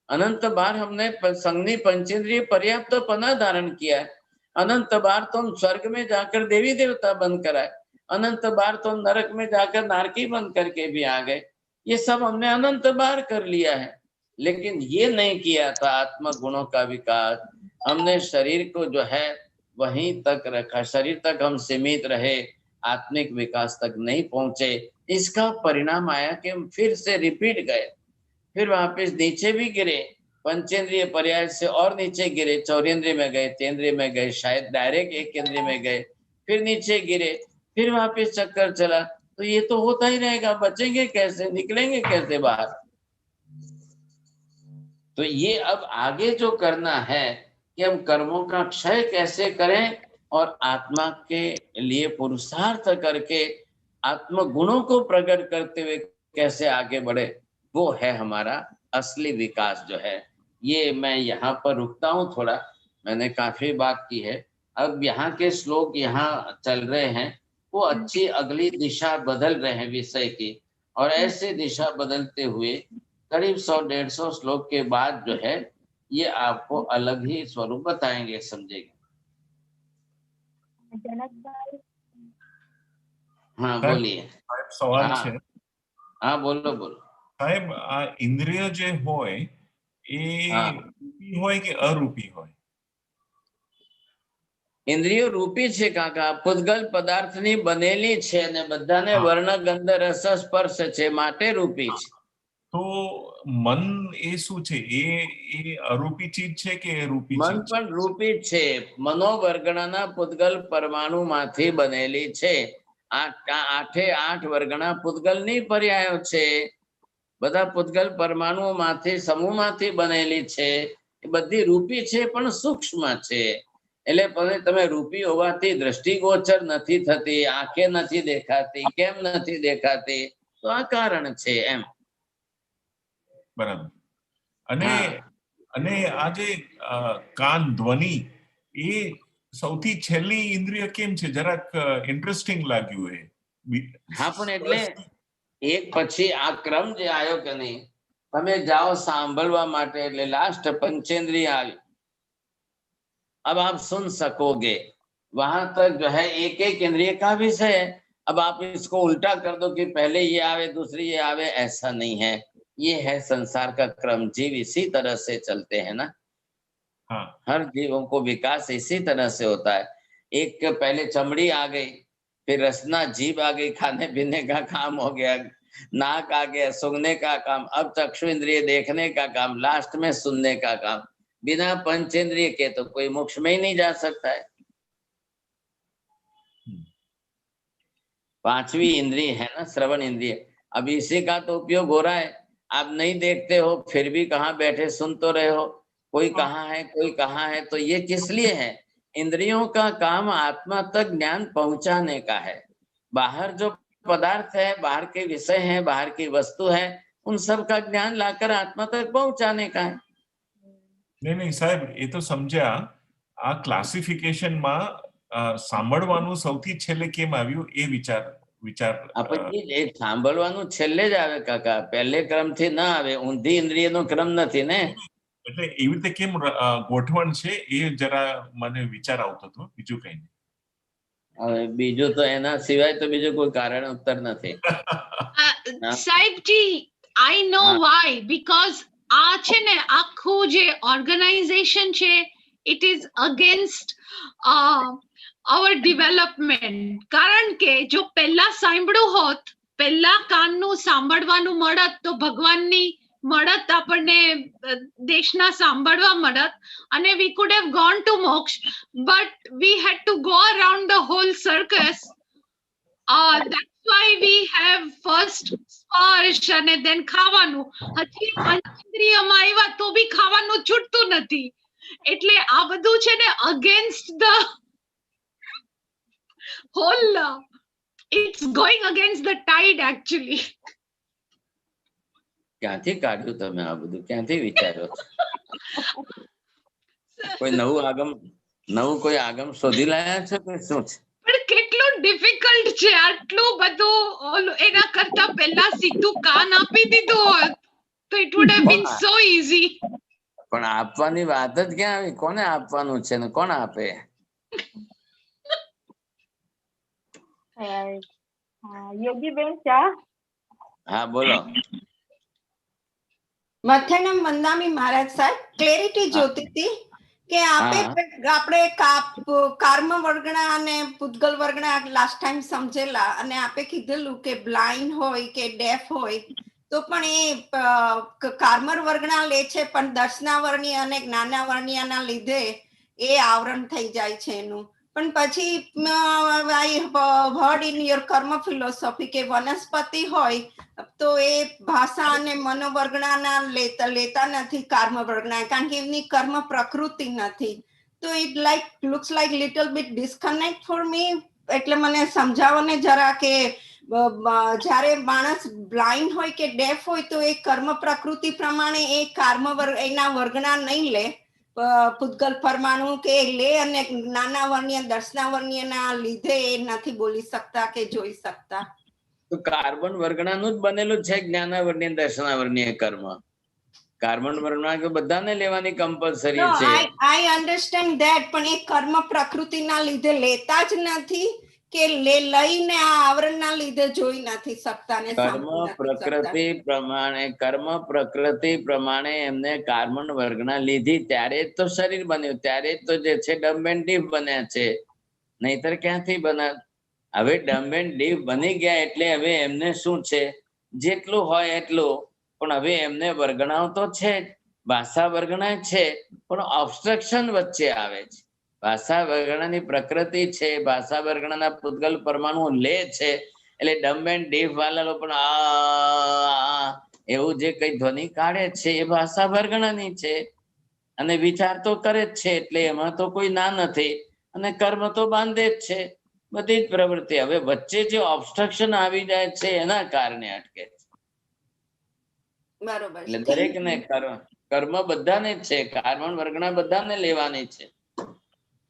अनंत बार हमने संगनी पंचेंद्रिय पर्याप्त पना धारण किया है, अनंत बार तो हम स्वर्ग में जाकर देवी देवता बनकर आए, अनंत बार तो हम नरक में जाकर नारकी बन करके भी आ गए। ये सब हमने अनंत बार कर लिया है, लेकिन ये नहीं किया था आत्म गुणों का विकास। हमने शरीर को जो है वहीं तक रखा, शरीर तक हम सीमित रहे, आत्मिक विकास तक नहीं पहुंचे। इसका परिणाम आया कि हम फिर से रिपीट गए, फिर वापस नीचे भी गिरे, पंचेंद्रिय पर्याय से और नीचे गिरे, चौरेंद्रिय में गए, तेंद्रिय में गए, शायद डायरेक्ट एक केंद्रीय में गए, फिर नीचे गिरे, फिर वापस चक्कर चला। तो ये तो होता ही रहेगा, बचेंगे कैसे, निकलेंगे कैसे बाहर? तो ये अब आगे जो करना है कि हम कर्मों का क्षय कैसे करें और आत्मा के लिए पुरुषार्थ करके आत्म गुणों को प्रकट करते हुए कैसे आगे बढ़े, वो है हमारा असली विकास जो है। ये मैं यहाँ पर रुकता हूँ थोड़ा, मैंने काफी बात की है। अब यहाँ के श्लोक यहाँ चल रहे हैं, वो अच्छी अगली दिशा बदल रहे हैं विषय की, और ऐसे दिशा बदलते हुए करीब 100-150 श्लोक के बाद जो है ये आपको अलग ही स्वरूप बताएंगे, समझेंगे। हाँ बोलिए। सवाल हाँ, છે हाँ बोलो बोलो। સાહેબ, આ ઇન્દ્રિય જે હોય એ हाँ, રૂપી હોય કે અરૂપી હોય? ઇન્દ્રિયો રૂપી છે કાકા, પૂતગલ પદાર્થની બનેલી છે અને બધાને હા. વર્ણ ગંધ રસ સ્પર્શ છે, માટે રૂપી છે. તો મન એ શું છે? એ અરૂપી ચીજ છે કે એ રૂપી મન ચીજ છે? પણ રૂપી જ છે, મનોવર્ગણાના પૂતગલ પરમાણુ માંથી બનેલી છે. આઠે 8 વર્ગણા પૂતગલની પર્યાયો છે, બધા પૂતગલ પરમાણુઓ માંથી સમૂહ માંથી બનેલી છે, એ બધી રૂપી છે પણ સૂક્ષ્મ છે. એટલે પછી તમે રૂપી હોવાથી દ્રષ્ટિગોચર નથી થતી, આંખે નથી દેખાતી, કેમ નથી દેખાતી? તો આ કારણ છે એમ. બરાબર. અને હા. અને આ જે કાન ધ્વનિ એ સૌથી છેલ્લી ઇન્દ્રિય કેમ છે? જરાક ઇન્ટરેસ્ટિંગ લાગ્યું એ. હા પણ એટલે એક પછી આ ક્રમ જે આવ્યો કે નહીં, તમે જાઓ સાંભળવા માટે, એટલે લાસ્ટ पंचेंद्रिय આવી, अब आप सुन सकोगे, वहां तक जो है एक एक इंद्रिय का विषय है। अब आप इसको उल्टा कर दो कि पहले ये आवे दूसरी ये आवे, ऐसा नहीं है। ये है संसार का क्रम, जीव इसी तरह से चलते हैं ना। हाँ. हर जीवों को विकास इसी तरह से होता है। एक पहले चमड़ी आ गई, फिर रसना जीभ आ गई, खाने पीने का काम हो गया, नाक आ गया सूंघने का काम, अब चक्षु इंद्रिय देखने का काम, लास्ट में सुनने का काम। बिना पंचेंद्रिय के तो कोई मोक्ष में ही नहीं जा सकता है। 5वीं इंद्रिय है ना श्रवण इंद्रिय, अब इसी का तो उपयोग हो रहा है। आप नहीं देखते हो फिर भी कहाँ बैठे सुन तो रहे हो, कोई कहाँ है कोई कहाँ है, तो ये किस लिए है? इंद्रियों का काम आत्मा तक ज्ञान पहुंचाने का है। बाहर जो पदार्थ है, बाहर के विषय है, बाहर की वस्तु है, उन सब का ज्ञान लाकर आत्मा तक पहुंचाने का है। નહીં સાહેબ, એ તો સમજ્યા. આ ક્લાસિફિકેશનમાં સાંભળવાનું સૌથી છેલ્લે કેમ આવ્યું એ વિચાર પછી એ સાંભળવાનું છેલ્લે જ આવે કાકા, પહેલે ક્રમથી ના આવે. ઊંધી ઇન્દ્રિયનો ક્રમ નથી ને, એટલે એવી રીતે કેમ ગોઠવણ છે એ જરા મને વિચાર આવતો હતો, બીજું કઈ નહીં. હવે બીજું તો એના સિવાય તો બીજું કોઈ કારણ ઉત્તર નથી. સાહેબજી, I know why, because આ છે ને આખું જે ઓર્ગેનાઇઝેશન છે, it is against our development. કારણ કે જો પહેલા સાંભળ્યું હોત, પહેલા કાનનું સાંભળવાનું મળત તો ભગવાનની મળત, આપણને દેશના સાંભળવા મળત, અને we could have gone to moksha, but we had to go around the whole circus. That's why we have first સ્પર્શ અને then ખાવાનું. હજી પંચેન્દ્રિયમાં આવ્યા તો બી ખાવાનું છૂટતું નથી. એટલે આ બધું છે ને against the whole, it's going against the tide actually. ક્યાંથી કાઢ્યું તમે આ બધું? ક્યાંથી વિચારો? કોઈ નવું કોઈ આગમ શોધી લાયા છો કે શું છે? પણ કેટલું ડિફિકલ્ટ છે આટલું બધું. એના કરતા પહેલા સીધું કાન આપી દીધું હોત તો it would have been so easy. પણ આપવાની વાત જ ક્યાં આવી? કોને આપવાનું છે ને કોણ આપે? યોગીબેન ચા. હા બોલો. મથેનમ વંદામી મહારાજ સાહેબ, ક્લેરિટી જોતી હતી કે આપણે કર્મ વર્ગના અને પૂતગલ વર્ગના લાસ્ટ ટાઈમ સમજેલા, અને આપે કીધેલું કે બ્લાઇન્ડ હોય કે ડેફ હોય તો પણ એ કર્મ વર્ગના લે છે, પણ દર્શનાવર્ણીય અને જ્ઞાનાવર્ણીયના લીધે એ આવરણ થઈ જાય છે એનું. પણ પછી આઈ હર્ડ ઇન યોર કર્મ ફિલોસોફી કે વનસ્પતિ હોય તો એ ભાષા અને મનોવર્ગના લેતા નથી કર્મ વર્ગના, કારણ કે એમની કર્મ પ્રકૃતિ નથી. તો it like looks like little bit disconnect for me. એટલે મને સમજાવો ને જરા કે જ્યારે માણસ બ્લાઇન્ડ હોય કે ડેફ હોય તો એ કર્મ પ્રકૃતિ પ્રમાણે એ કર્મ વર્ગ એના વર્ગના નહીં લે, પૂતગલ પરમાણુ કે લે, અને જ્ઞાનાવર્ણીય દર્શનાવર્ણીયના લીધે એ નથી બોલી શકતા કે જોઈ શકતા. તો કાર્બન વર્ગણાનું જ બનેલું છે જ્ઞાનાવર્ણીય દર્શનાવર્ણીય કર્મ. કાર્બન વર્ગના બધાને લેવાની કમ્પલસરી છે. આઈ અન્ડરસ્ટેન્ડ ધેટ, પણ એ કર્મ પ્રકૃતિના લીધે લેતા જ નથી કે લઈને આ આવરણના લીધે જોઈ નથી શકતા ને કર્મ પ્રકૃતિ પ્રમાણે એમને કાર્બન વર્ગના લીધી ત્યારે જ તો શરીર બન્યું, ત્યારે જ તો જે છે ડમ્બ એન્ડ ડીપ બન્યા છે, નહીતર ક્યાંથી બના? હવે ડમ્બ એન્ડ ડીપ બની ગયા એટલે હવે એમને શું છે, જેટલું હોય એટલું, પણ હવે એમને વર્ગણાઓ તો છે જ, ભાષા વર્ગણા છે, પણ ઓબ્સ્ટ્રક્શન વચ્ચે આવે છે. ભાષા વર્ગણાની પ્રકૃતિ છે, ભાષા વર્ગણાના પૂતગલ પરમાણુ લે છે, એટલે ડમ્બ એન્ડ ડીપ વાળા પણ આ એવું જે કઈ ધ્વનિ કાઢે છે એ ભાષા વર્ગણાની છે, અને વિચાર તો કરે જ છે, એટલે એમાં તો કોઈ ના નથી, અને કર્મ તો બાંધે જ છે, બધી જ પ્રવૃત્તિ. હવે વચ્ચે જે ઓબ્સ્ટ્રક્શન આવી જાય છે એના કારણે અટકે છે. બરોબર. એટલે દરેક ને કર્મ બધાને જ છે, કાર્બન વર્ગના બધાને લેવાની છે.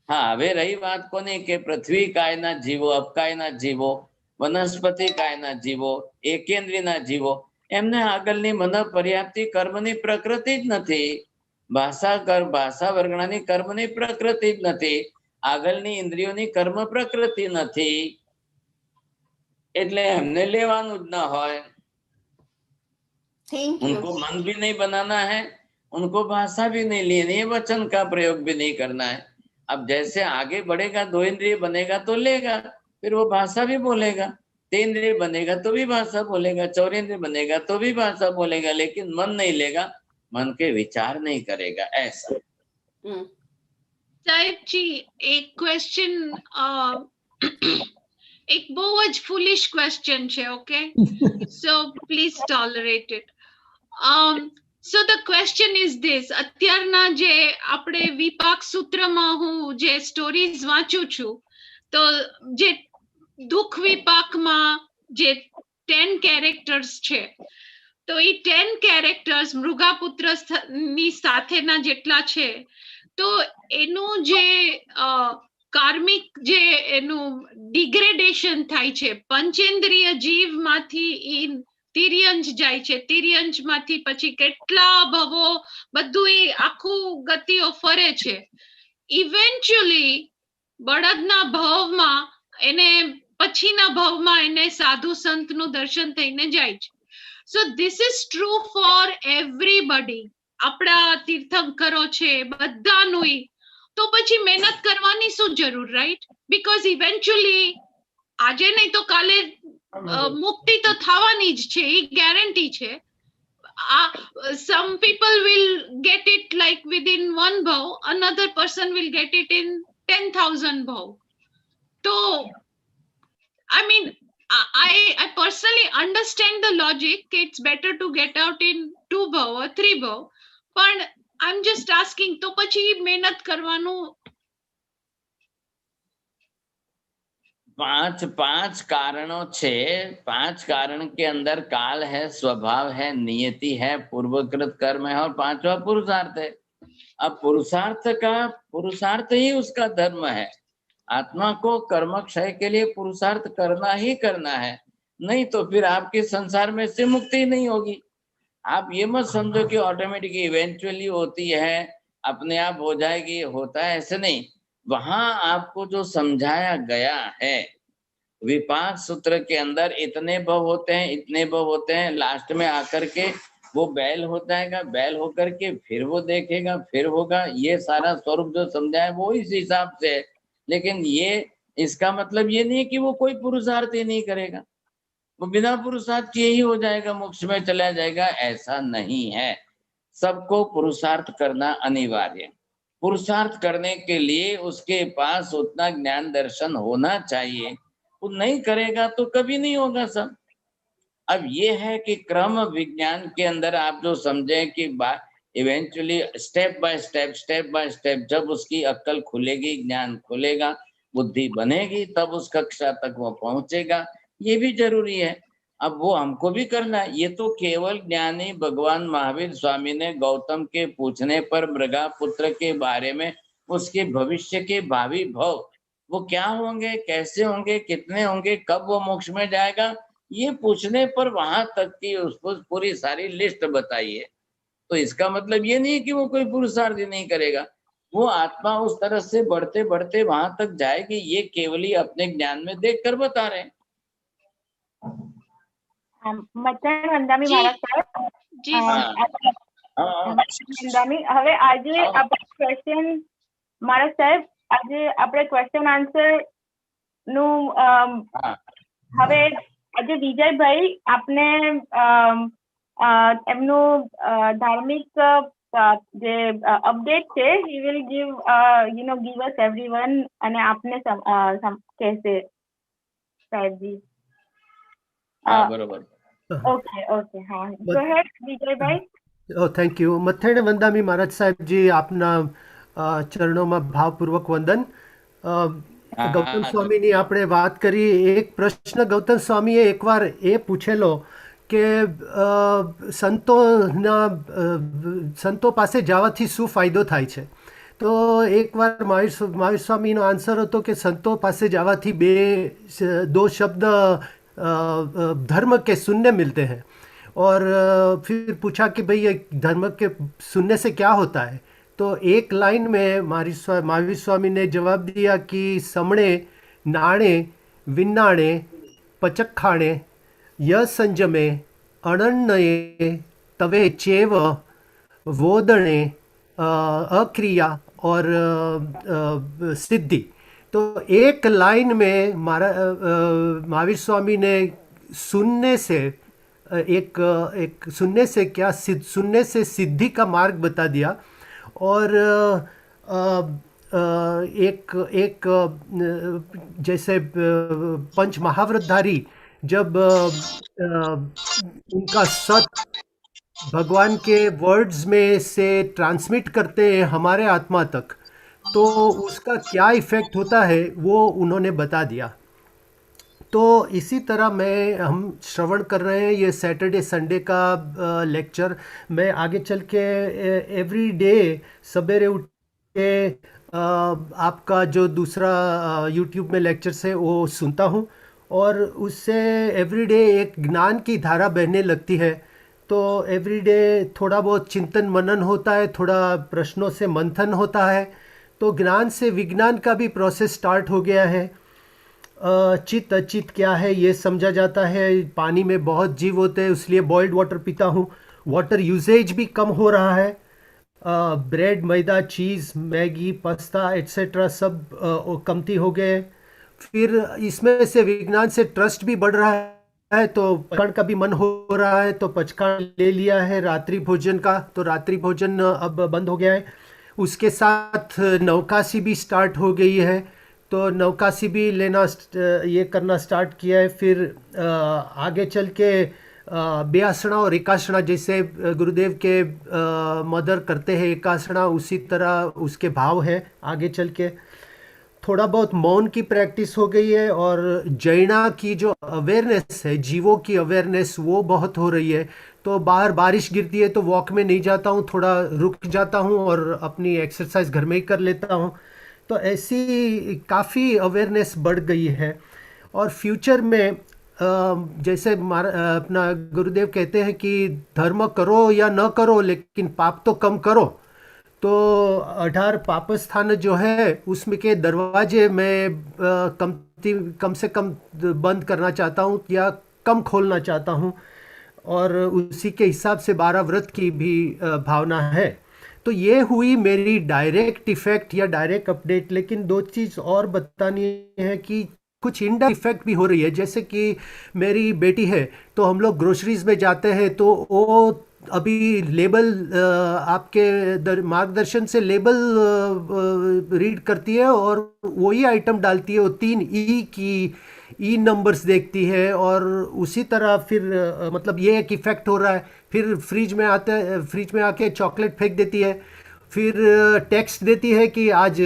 હા, હવે રહી વાત કોની કે પૃથ્વી કાયના જીવો, અપકાયના જીવો, વનસ્પતિ કાયના જીવો, એકેન્દ્રીયના જીવો, એમને આગળની મન પર્યાપ્તિ કર્મની પ્રકૃતિ જ નથી. ભાષા વર્ગણાની કર્મની પ્રકૃતિ જ નથી, આગળની ઇન્દ્રિયોની કર્મ પ્રકૃતિ નથી, એટલે એમને લેવાનું જ ના હોય. उनको मन भी नहीं बनाना है, उनको भाषा भी नहीं लेनी है, वचन का प्रयोग भी नहीं करना है. अब जैसे आगे बढ़ेगा, 2 इंद्रिय बनेगा तो लेगा, फिर वो भाषा भी बोलेगा, 3 इंद्रिय बनेगा तो भी भाषा बोलेगा, 4 इंद्रिय बनेगा तो भी भाषा बोलेगा, लेकिन मन नहीं लेगा, मन के विचार नहीं करेगा. ऐसा साहिब जी, एक क्वेश्चन, एक बहुत જ foolish question છે, okay? So please tolerate it. So the question is this, અત્યારના જે આપણે વિપાક સૂત્રમાં હું જે સ્ટોરીઝ વાંચું છું, તો જે દુઃખ વિપાકમાં જે 10 કેરેક્ટર્સ છે, તો એ 10 કેરેક્ટર્સ મૃગાપુત્ર ની સાથેના જેટલા છે તો એનું જે કાર્મિક જે એનું ડિગ્રેડેશન થાય છે પંચેન્દ્રિય જીવમાંથી ઈ તિર્યંજ જાય છે તિર્યંજમાંથી પછી કેટલા ભવો બધું એ આખું ગતિઓ ફરે છે ઇવેન્ચ્યુઅલી બળદના ભાવમાં એને પછીના ભાવમાં એને સાધુ સંતનું દર્શન થઈને જાય છે so this is true four everybody આપણા તીર્થંકરો છે બધાનું તો પછી મહેનત કરવાની શું જરૂર રાઈટ બીકોઝ ઇવેન્ચ્યુઅલી આજે નહીં તો કાલે મુક્તિ તો થવાની જ છે એ ગેરંટી છે some people will get it like within one bhav another person will get it in 10,000 bhav so I mean I personally understand the logic it's better to get out in 2 bhav or 3 bhav but I'm just asking to pachi mehnat karwanu पांच कारणों छे 5 कारण के अंदर काल है स्वभाव है नियति है पूर्वकृत कर्म है और 5वां पुरुषार्थ है अब पुरुषार्थ ही उसका धर्म है आत्मा को कर्म क्षय के लिए पुरुषार्थ करना ही करना है नहीं तो फिर आपके संसार में से मुक्ति नहीं होगी आप ये मत समझो कि ऑटोमेटिक इवेंचुअली होती है अपने आप हो जाएगी होता है ऐसे नहीं वहां आपको जो समझाया गया है विपाक सूत्र के अंदर इतने भव होते हैं इतने भव होते हैं लास्ट में आकर के वो बैल हो जाएगा बैल होकर के फिर वो देखेगा फिर होगा ये सारा स्वरूप जो समझाया वो इस हिसाब से है लेकिन ये इसका मतलब ये नहीं है कि वो कोई पुरुषार्थ ही नहीं करेगा वो बिना पुरुषार्थ किए ही हो जाएगा मोक्ष में चला जाएगा ऐसा नहीं है सबको पुरुषार्थ करना अनिवार्य पुरुषार्थ करने के लिए उसके पास उतना ज्ञान दर्शन होना चाहिए वो नहीं करेगा तो कभी नहीं होगा सब अब ये है कि क्रम विज्ञान के अंदर आप जो समझे कि इवेंचुअली स्टेप बाय स्टेप जब उसकी अक्ल खुलेगी ज्ञान खुलेगा बुद्धि बनेगी तब उस कक्षा तक वो पहुंचेगा ये भी जरूरी है अब वो हमको भी करना है ये तो केवल ज्ञानी भगवान महावीर स्वामी ने गौतम के पूछने पर मृगापुत्र के बारे में उसके भविष्य के भावी भव वो क्या होंगे कैसे होंगे कितने होंगे कब वो मोक्ष में जाएगा ये पूछने पर वहां तक की उसको पूरी सारी लिस्ट बताई है तो इसका मतलब ये नहीं है कि वो कोई पुरुषार्थ नहीं करेगा वो आत्मा उस तरह से बढ़ते बढ़ते वहां तक जाएगी ये केवल ही अपने ज्ञान में देख कर बता रहे हैं મચન વંદામી મારા સાહેબ વંદામી હવે આજે આપણે ક્વેશ્ચન મારા સાહેબ આજે આપણે ક્વેશ્ચન આન્સર નું હવે આજે વિજયભાઈ આપને એમનું ધાર્મિક જે અપડેટ છે he will give us everyone અને આપને કહેશે સાહેબજી बरोबर ओके हाँ go ahead विजय भाई थैंक यू मथेण वंदामी महाराज साहेब जी आपना चरणों में भावपूर्वक वंदन गौतम स्वामी ની આપણે વાત કરી એક પ્રશ્ન ગૌતમ સ્વામીએ એકવાર એ પૂછેલો કે સંતો પાસે જવાથી શું ફાયદો થાય છે તો એકવાર મહાવીર સ્વામીનો આન્સર હતો કે સંતો પાસે જવાથી दो शब्द धर्म के सुनने मिलते हैं और फिर पूछा कि भाई ये धर्म के सुनने से क्या होता है तो एक लाइन में महावीर स्वामी ने जवाब दिया कि समणे नाणे विन्नाणे पचक्खाणे य संजमे अणन्नये तवे चेव वोदणे अक्रिया और सिद्धि तो एक लाइन में महावीर स्वामी ने सुनने से सुनने से क्या सुनने से सिद्धि का मार्ग बता दिया और एक जैसे पंच महाव्रतधारी जब उनका सत भगवान के वर्ड्स में से ट्रांसमिट करते हैं हमारे आत्मा तक तो उसका क्या इफेक्ट होता है वो उन्होंने बता दिया तो इसी तरह हम श्रवण कर रहे हैं ये सैटरडे संडे का लेक्चर। मैं आगे चल के एवरी डे सवेरे उठ के आपका जो दूसरा यूट्यूब में लेक्चर्स है वो सुनता हूँ, और उससे एवरीडे एक ज्ञान की धारा बहने लगती है। तो एवरीडे थोड़ा बहुत चिंतन मनन होता है, थोड़ा प्रश्नों से मंथन होता है, तो ज्ञान से विज्ञान का भी प्रोसेस स्टार्ट हो गया है। चित अचित क्या है ये समझा जाता है। पानी में बहुत जीव होते हैं, इसलिए बॉइल्ड वाटर पीता हूँ। वाटर यूसेज भी कम हो रहा है। ब्रेड, मैदा, चीज़, मैगी, पास्ता एट्सेट्रा सब कमती हो गए। फिर इसमें से विज्ञान से ट्रस्ट भी बढ़ रहा है, तो पचखाण का भी मन हो रहा है, तो पचखाण ले लिया है रात्रि भोजन का, तो रात्रि भोजन अब बंद हो गया है। उसके साथ नौकासी भी स्टार्ट हो गई है, तो नौकासी भी लेना ये करना स्टार्ट किया है। फिर आगे चल के बेआसना और एकासना, जैसे गुरुदेव के मदर करते हैं एकासना, उसी तरह उसके भाव है। आगे चल के थोड़ा बहुत मौन की प्रैक्टिस हो गई है, और जैना की जो अवेयरनेस है, जीवों की अवेयरनेस, वो बहुत हो रही है। तो बाहर बारिश गिरती है तो वॉक में नहीं जाता हूँ, थोड़ा रुक जाता हूँ और अपनी एक्सरसाइज घर में ही कर लेता हूँ। तो ऐसी काफ़ी अवेयरनेस बढ़ गई है। और फ्यूचर में जैसे अपना गुरुदेव कहते हैं कि धर्म करो या न करो, लेकिन पाप तो कम करो। तो 18 पापस्थान जो है उसमें के दरवाजे मैं कम से कम बंद करना चाहता हूँ या कम खोलना चाहता हूँ, और उसी के हिसाब से 12 व्रत की भी भावना है। तो ये हुई मेरी डायरेक्ट इफेक्ट या डायरेक्ट अपडेट। लेकिन दो चीज़ और बतानी है कि कुछ इनडायरेक्ट इफेक्ट भी हो रही है। जैसे कि मेरी बेटी है, तो हम लोग ग्रोसरीज में जाते हैं, तो वो अभी लेबल आपके मार्गदर्शन से लेबल रीड करती है और वही आइटम डालती है। वो 3 ई नंबर्स देखती है, और उसी तरह फिर मतलब ये एक इफ़ेक्ट हो रहा है। फिर फ्रिज में आके चॉकलेट फेंक देती है, फिर टेक्स्ट देती है कि आज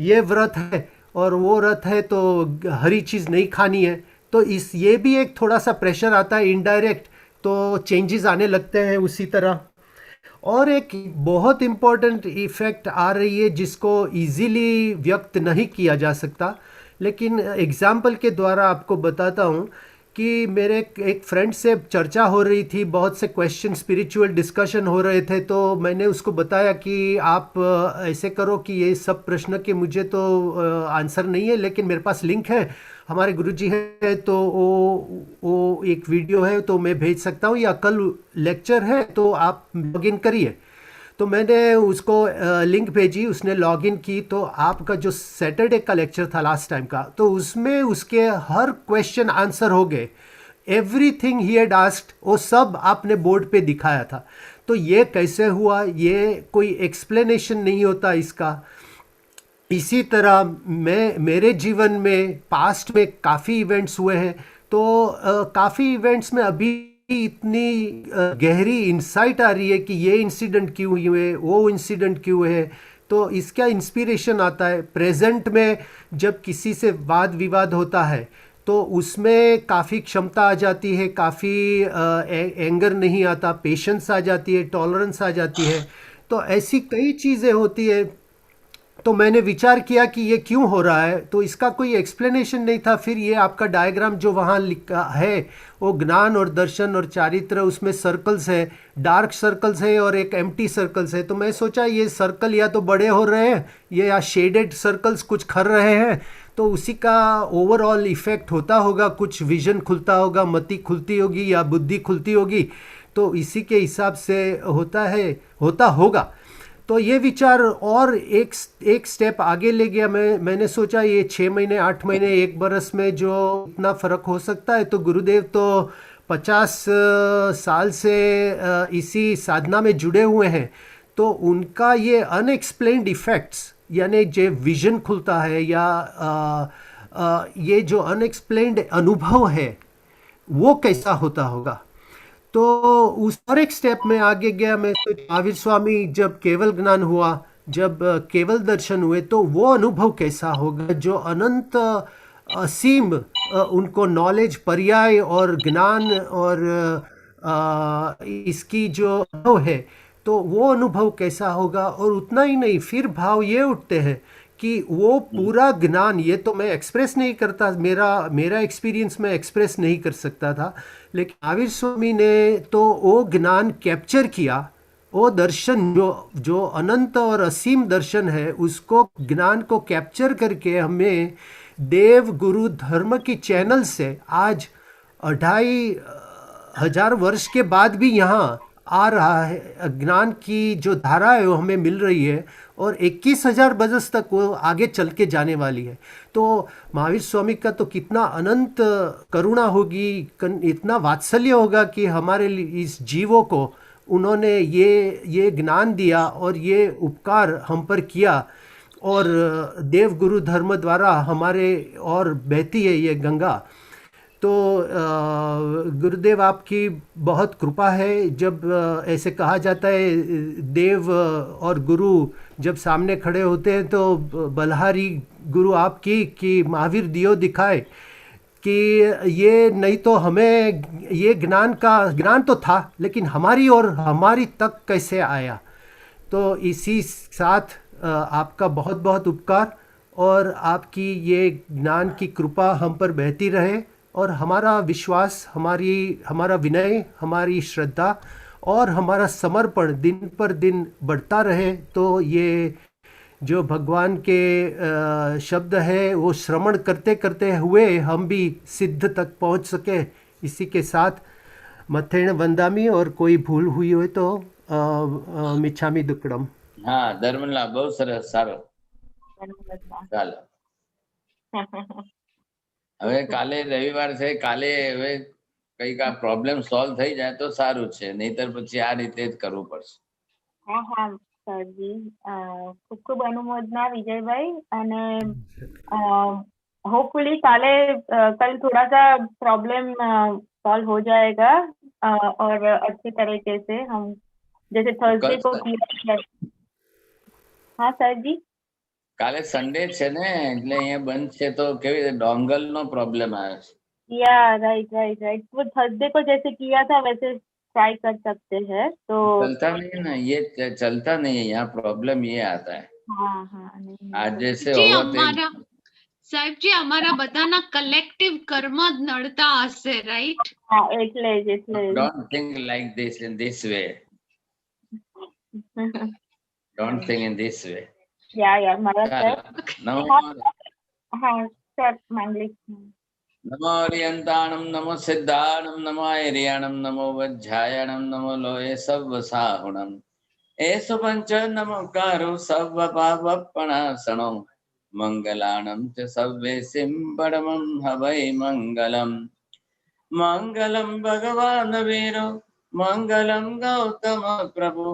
ये व्रत है और वो व्रत है, तो हरी चीज़ नहीं खानी है। तो ये भी एक थोड़ा सा प्रेशर आता है इनडायरेक्ट, तो चेंजेस आने लगते हैं उसी तरह। और एक बहुत इम्पॉर्टेंट इफ़ेक्ट आ रही है जिसको इजीली व्यक्त नहीं किया जा सकता, लेकिन एग्जाम्पल के द्वारा आपको बताता हूँ कि मेरे एक फ्रेंड से चर्चा हो रही थी, बहुत से क्वेश्चन स्पिरिचुअल डिस्कशन हो रहे थे। तो मैंने उसको बताया कि आप ऐसे करो कि ये सब प्रश्न के मुझे तो आंसर नहीं है, लेकिन मेरे पास लिंक है, हमारे गुरुजी है, तो वो एक वीडियो है तो मैं भेज सकता हूँ, या कल लेक्चर है तो आप लॉगिन करिए। तो मैंने उसको लिंक भेजी, उसने लॉगिन की। तो आपका जो सैटरडे का लेक्चर था लास्ट टाइम का, तो उसमें उसके हर क्वेश्चन आंसर हो गए। एवरीथिंग ही हैड आस्क्ड वो सब आपने बोर्ड पे दिखाया था। तो ये कैसे हुआ, ये कोई एक्सप्लेनेशन नहीं होता इसका। इसी तरह मेरे जीवन में पास्ट में काफ़ी इवेंट्स हुए हैं, तो काफ़ी इवेंट्स में अभी इतनी गहरी इंसाइट आ रही है कि ये इंसिडेंट क्यों हुए, वो इंसिडेंट क्यों है। तो इसका इंस्पिरेशन आता है। प्रेजेंट में जब किसी से वाद विवाद होता है तो उसमें काफ़ी क्षमता आ जाती है, काफ़ी एंगर नहीं आता, पेशेंस आ जाती है, टॉलरेंस आ जाती है। तो ऐसी कई चीज़ें होती है। तो मैंने विचार किया कि ये क्यों हो रहा है, तो इसका कोई एक्सप्लेनेशन नहीं था। फिर ये आपका डायग्राम जो वहाँ लिखा है वो ज्ञान और दर्शन और चारित्र, उसमें सर्कल्स है, डार्क सर्कल्स है और एक एम्प्टी सर्कल्स है। तो मैं सोचा ये सर्कल या तो बड़े हो रहे हैं या शेडेड सर्कल्स कुछ खर रहे हैं, तो उसी का ओवरऑल इफेक्ट होता होगा, कुछ विजन खुलता होगा, मति खुलती होगी या बुद्धि खुलती होगी। तो इसी के हिसाब से होता होगा। तो ये विचार और एक स्टेप आगे ले गया। मैंने सोचा ये 6 महीने 8 महीने 1 बरस में जो इतना फ़र्क हो सकता है, तो गुरुदेव तो 50 साल से इसी साधना में जुड़े हुए हैं। तो उनका ये अनएक्सप्लेन्ड इफ़ेक्ट्स, यानी जो विजन खुलता है या ये जो अनएक्सप्लेन्ड अनुभव है वो कैसा होता होगा। तो उस और एक स्टेप में आगे गया मैं। तो महावीर स्वामी जब केवल ज्ञान हुआ, जब केवल दर्शन हुए, तो वो अनुभव कैसा होगा जो अनंत असीम उनको नॉलेज, पर्याय और ज्ञान और इसकी जो अनुभव है, तो वो अनुभव कैसा होगा। और उतना ही नहीं, फिर भाव ये उठते हैं कि वो पूरा ज्ञान, ये तो मैं एक्सप्रेस नहीं करता, मेरा एक्सपीरियंस मैं एक्सप्रेस नहीं कर सकता था, लेकिन महावीर स्वामी ने तो वो ज्ञान कैप्चर किया। वो दर्शन जो अनंत और असीम दर्शन है, उसको, ज्ञान को कैप्चर करके हमें देव गुरु धर्म की चैनल से आज 2500 वर्ष के बाद भी यहाँ आ रहा है। ज्ञान की जो धारा है वो हमें मिल रही है और 21,000 बरस तक वो आगे चल के जाने वाली है। तो महावीर स्वामी का तो कितना अनंत करुणा होगी, इतना वात्सल्य होगा कि हमारे लिए, इस जीवों को उन्होंने ये ज्ञान दिया और ये उपकार हम पर किया। और देव गुरु धर्म द्वारा हमारे और बहती है ये गंगा। तो गुरुदेव आपकी बहुत कृपा है। जब ऐसे कहा जाता है देव और गुरु जब सामने खड़े होते हैं तो बलहारी गुरु आपकी कि महावीर दियो दिखाए कि ये नहीं तो हमें ये ज्ञान तो था, लेकिन हमारी और हमारी तक कैसे आया। तो इसी साथ आपका बहुत बहुत उपकार और आपकी ये ज्ञान की कृपा हम पर बहती रहे और हमारा विश्वास, हमारा विनय, हमारी श्रद्धा और हमारा समर्पण दिन पर दिन बढ़ता रहे। तो ये जो भगवान के शब्द है वो श्रवण करते करते हुए हम भी सिद्ध तक पहुंच सके। इसी के साथ मथेण वंदामी, और कोई भूल हुई हो तो मिच्छामी दुक्कडम। हाँ धर्मला बहु सरस, सारो ચાલો હવે કાલે રવિવાર છે, કાલે હવે કઈક આ પ્રોબ્લેમ સોલ્વ થઈ જાય તો સારું છે, નહીતર પછી આ રીતે જ કરવું પડશે. હા હા સરજી, ખૂબ ખૂબ અનુમોદના વિજયભાઈ, અને होपफुली कल थोड़ा सा प्रॉब्लम सॉल्व हो जाएगा और अच्छी तरीके से हम जैसे थर्सडे को किया। हाँ सर जी, કાલે સન્ડે છે ને એટલે અહીંયા બંધ છે તો કેવી રીતે ડોંગલ નો પ્રોબ્લેમ આવે છે. या राइट वो थर्सडे को जैसे किया था वैसे ट्राई कर सकते हैं। तो चलता नहीं है ना, ये चलता नहीं है, यहाँ प्रॉब्लम ये आता है। हाँ आज जैसे जी होगा हमारा સાહેબ જી અમારા બધાના કલેક્ટિવ કર્મ જ નડતા હશે, રાઈટ? हाँ એટલે don't think like this in this way, don't think in this way. या मारा सर। नमो हाँ सर मंगलिक। नमो अरियंताणम, नमो सिद्धाणम, नमो ऐरियाणम, नमो वज्झायणम, नमो लोये सव्वसाहुणम, एषु पंच नमोकारो सव्वपावपणासनो, मंगलाणं च सव्वेसिं परमं हवै मंगलम्। मंगलं भगवान् वीरो, मंगलं गौतम प्रभु,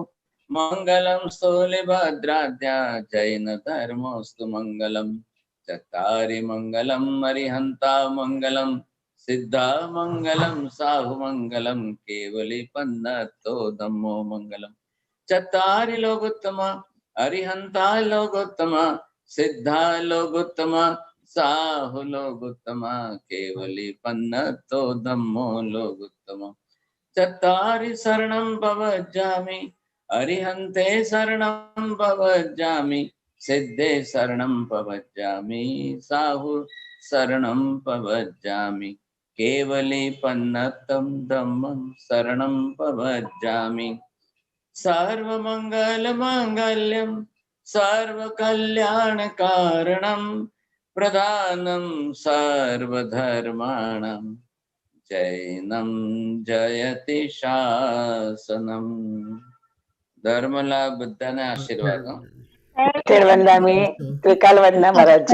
मंगलं स्थूलिभद्राद्या जैन धर्मोऽस्तु मंगलम्। चत्तारि मंगलम् अरिहन्ता मंगलम्, सिद्धा मंगलम् साहु मंगलम्, केवली पन्नतो धम्मो मंगलम्। चत्तारि लोकोत्तमा अरिहन्ता लोकोत्तमा, सिद्धा लोकोत्तमा साहु लोकोत्तमा, केवली पन्नतो धम्मो लोकोत्तमा। चत्तारि शरणं भवज्जामि, अरिहन्ते शरणं भवज्जामि, सिद्धे शरणं भवज्जामि, साहु शरणं भवज्जामि, केवली पन्नतं धम्मं शरणं भवज्जामि। सर्वमंगल मांगल्यं सर्वकल्याणकारणं, प्रधानं सर्वधर्माणां, जैनं जयति शासनम। धर्मला બધાને આશીર્વાદ. વંદામી ત્રિકાલ વંદના મહારાજ.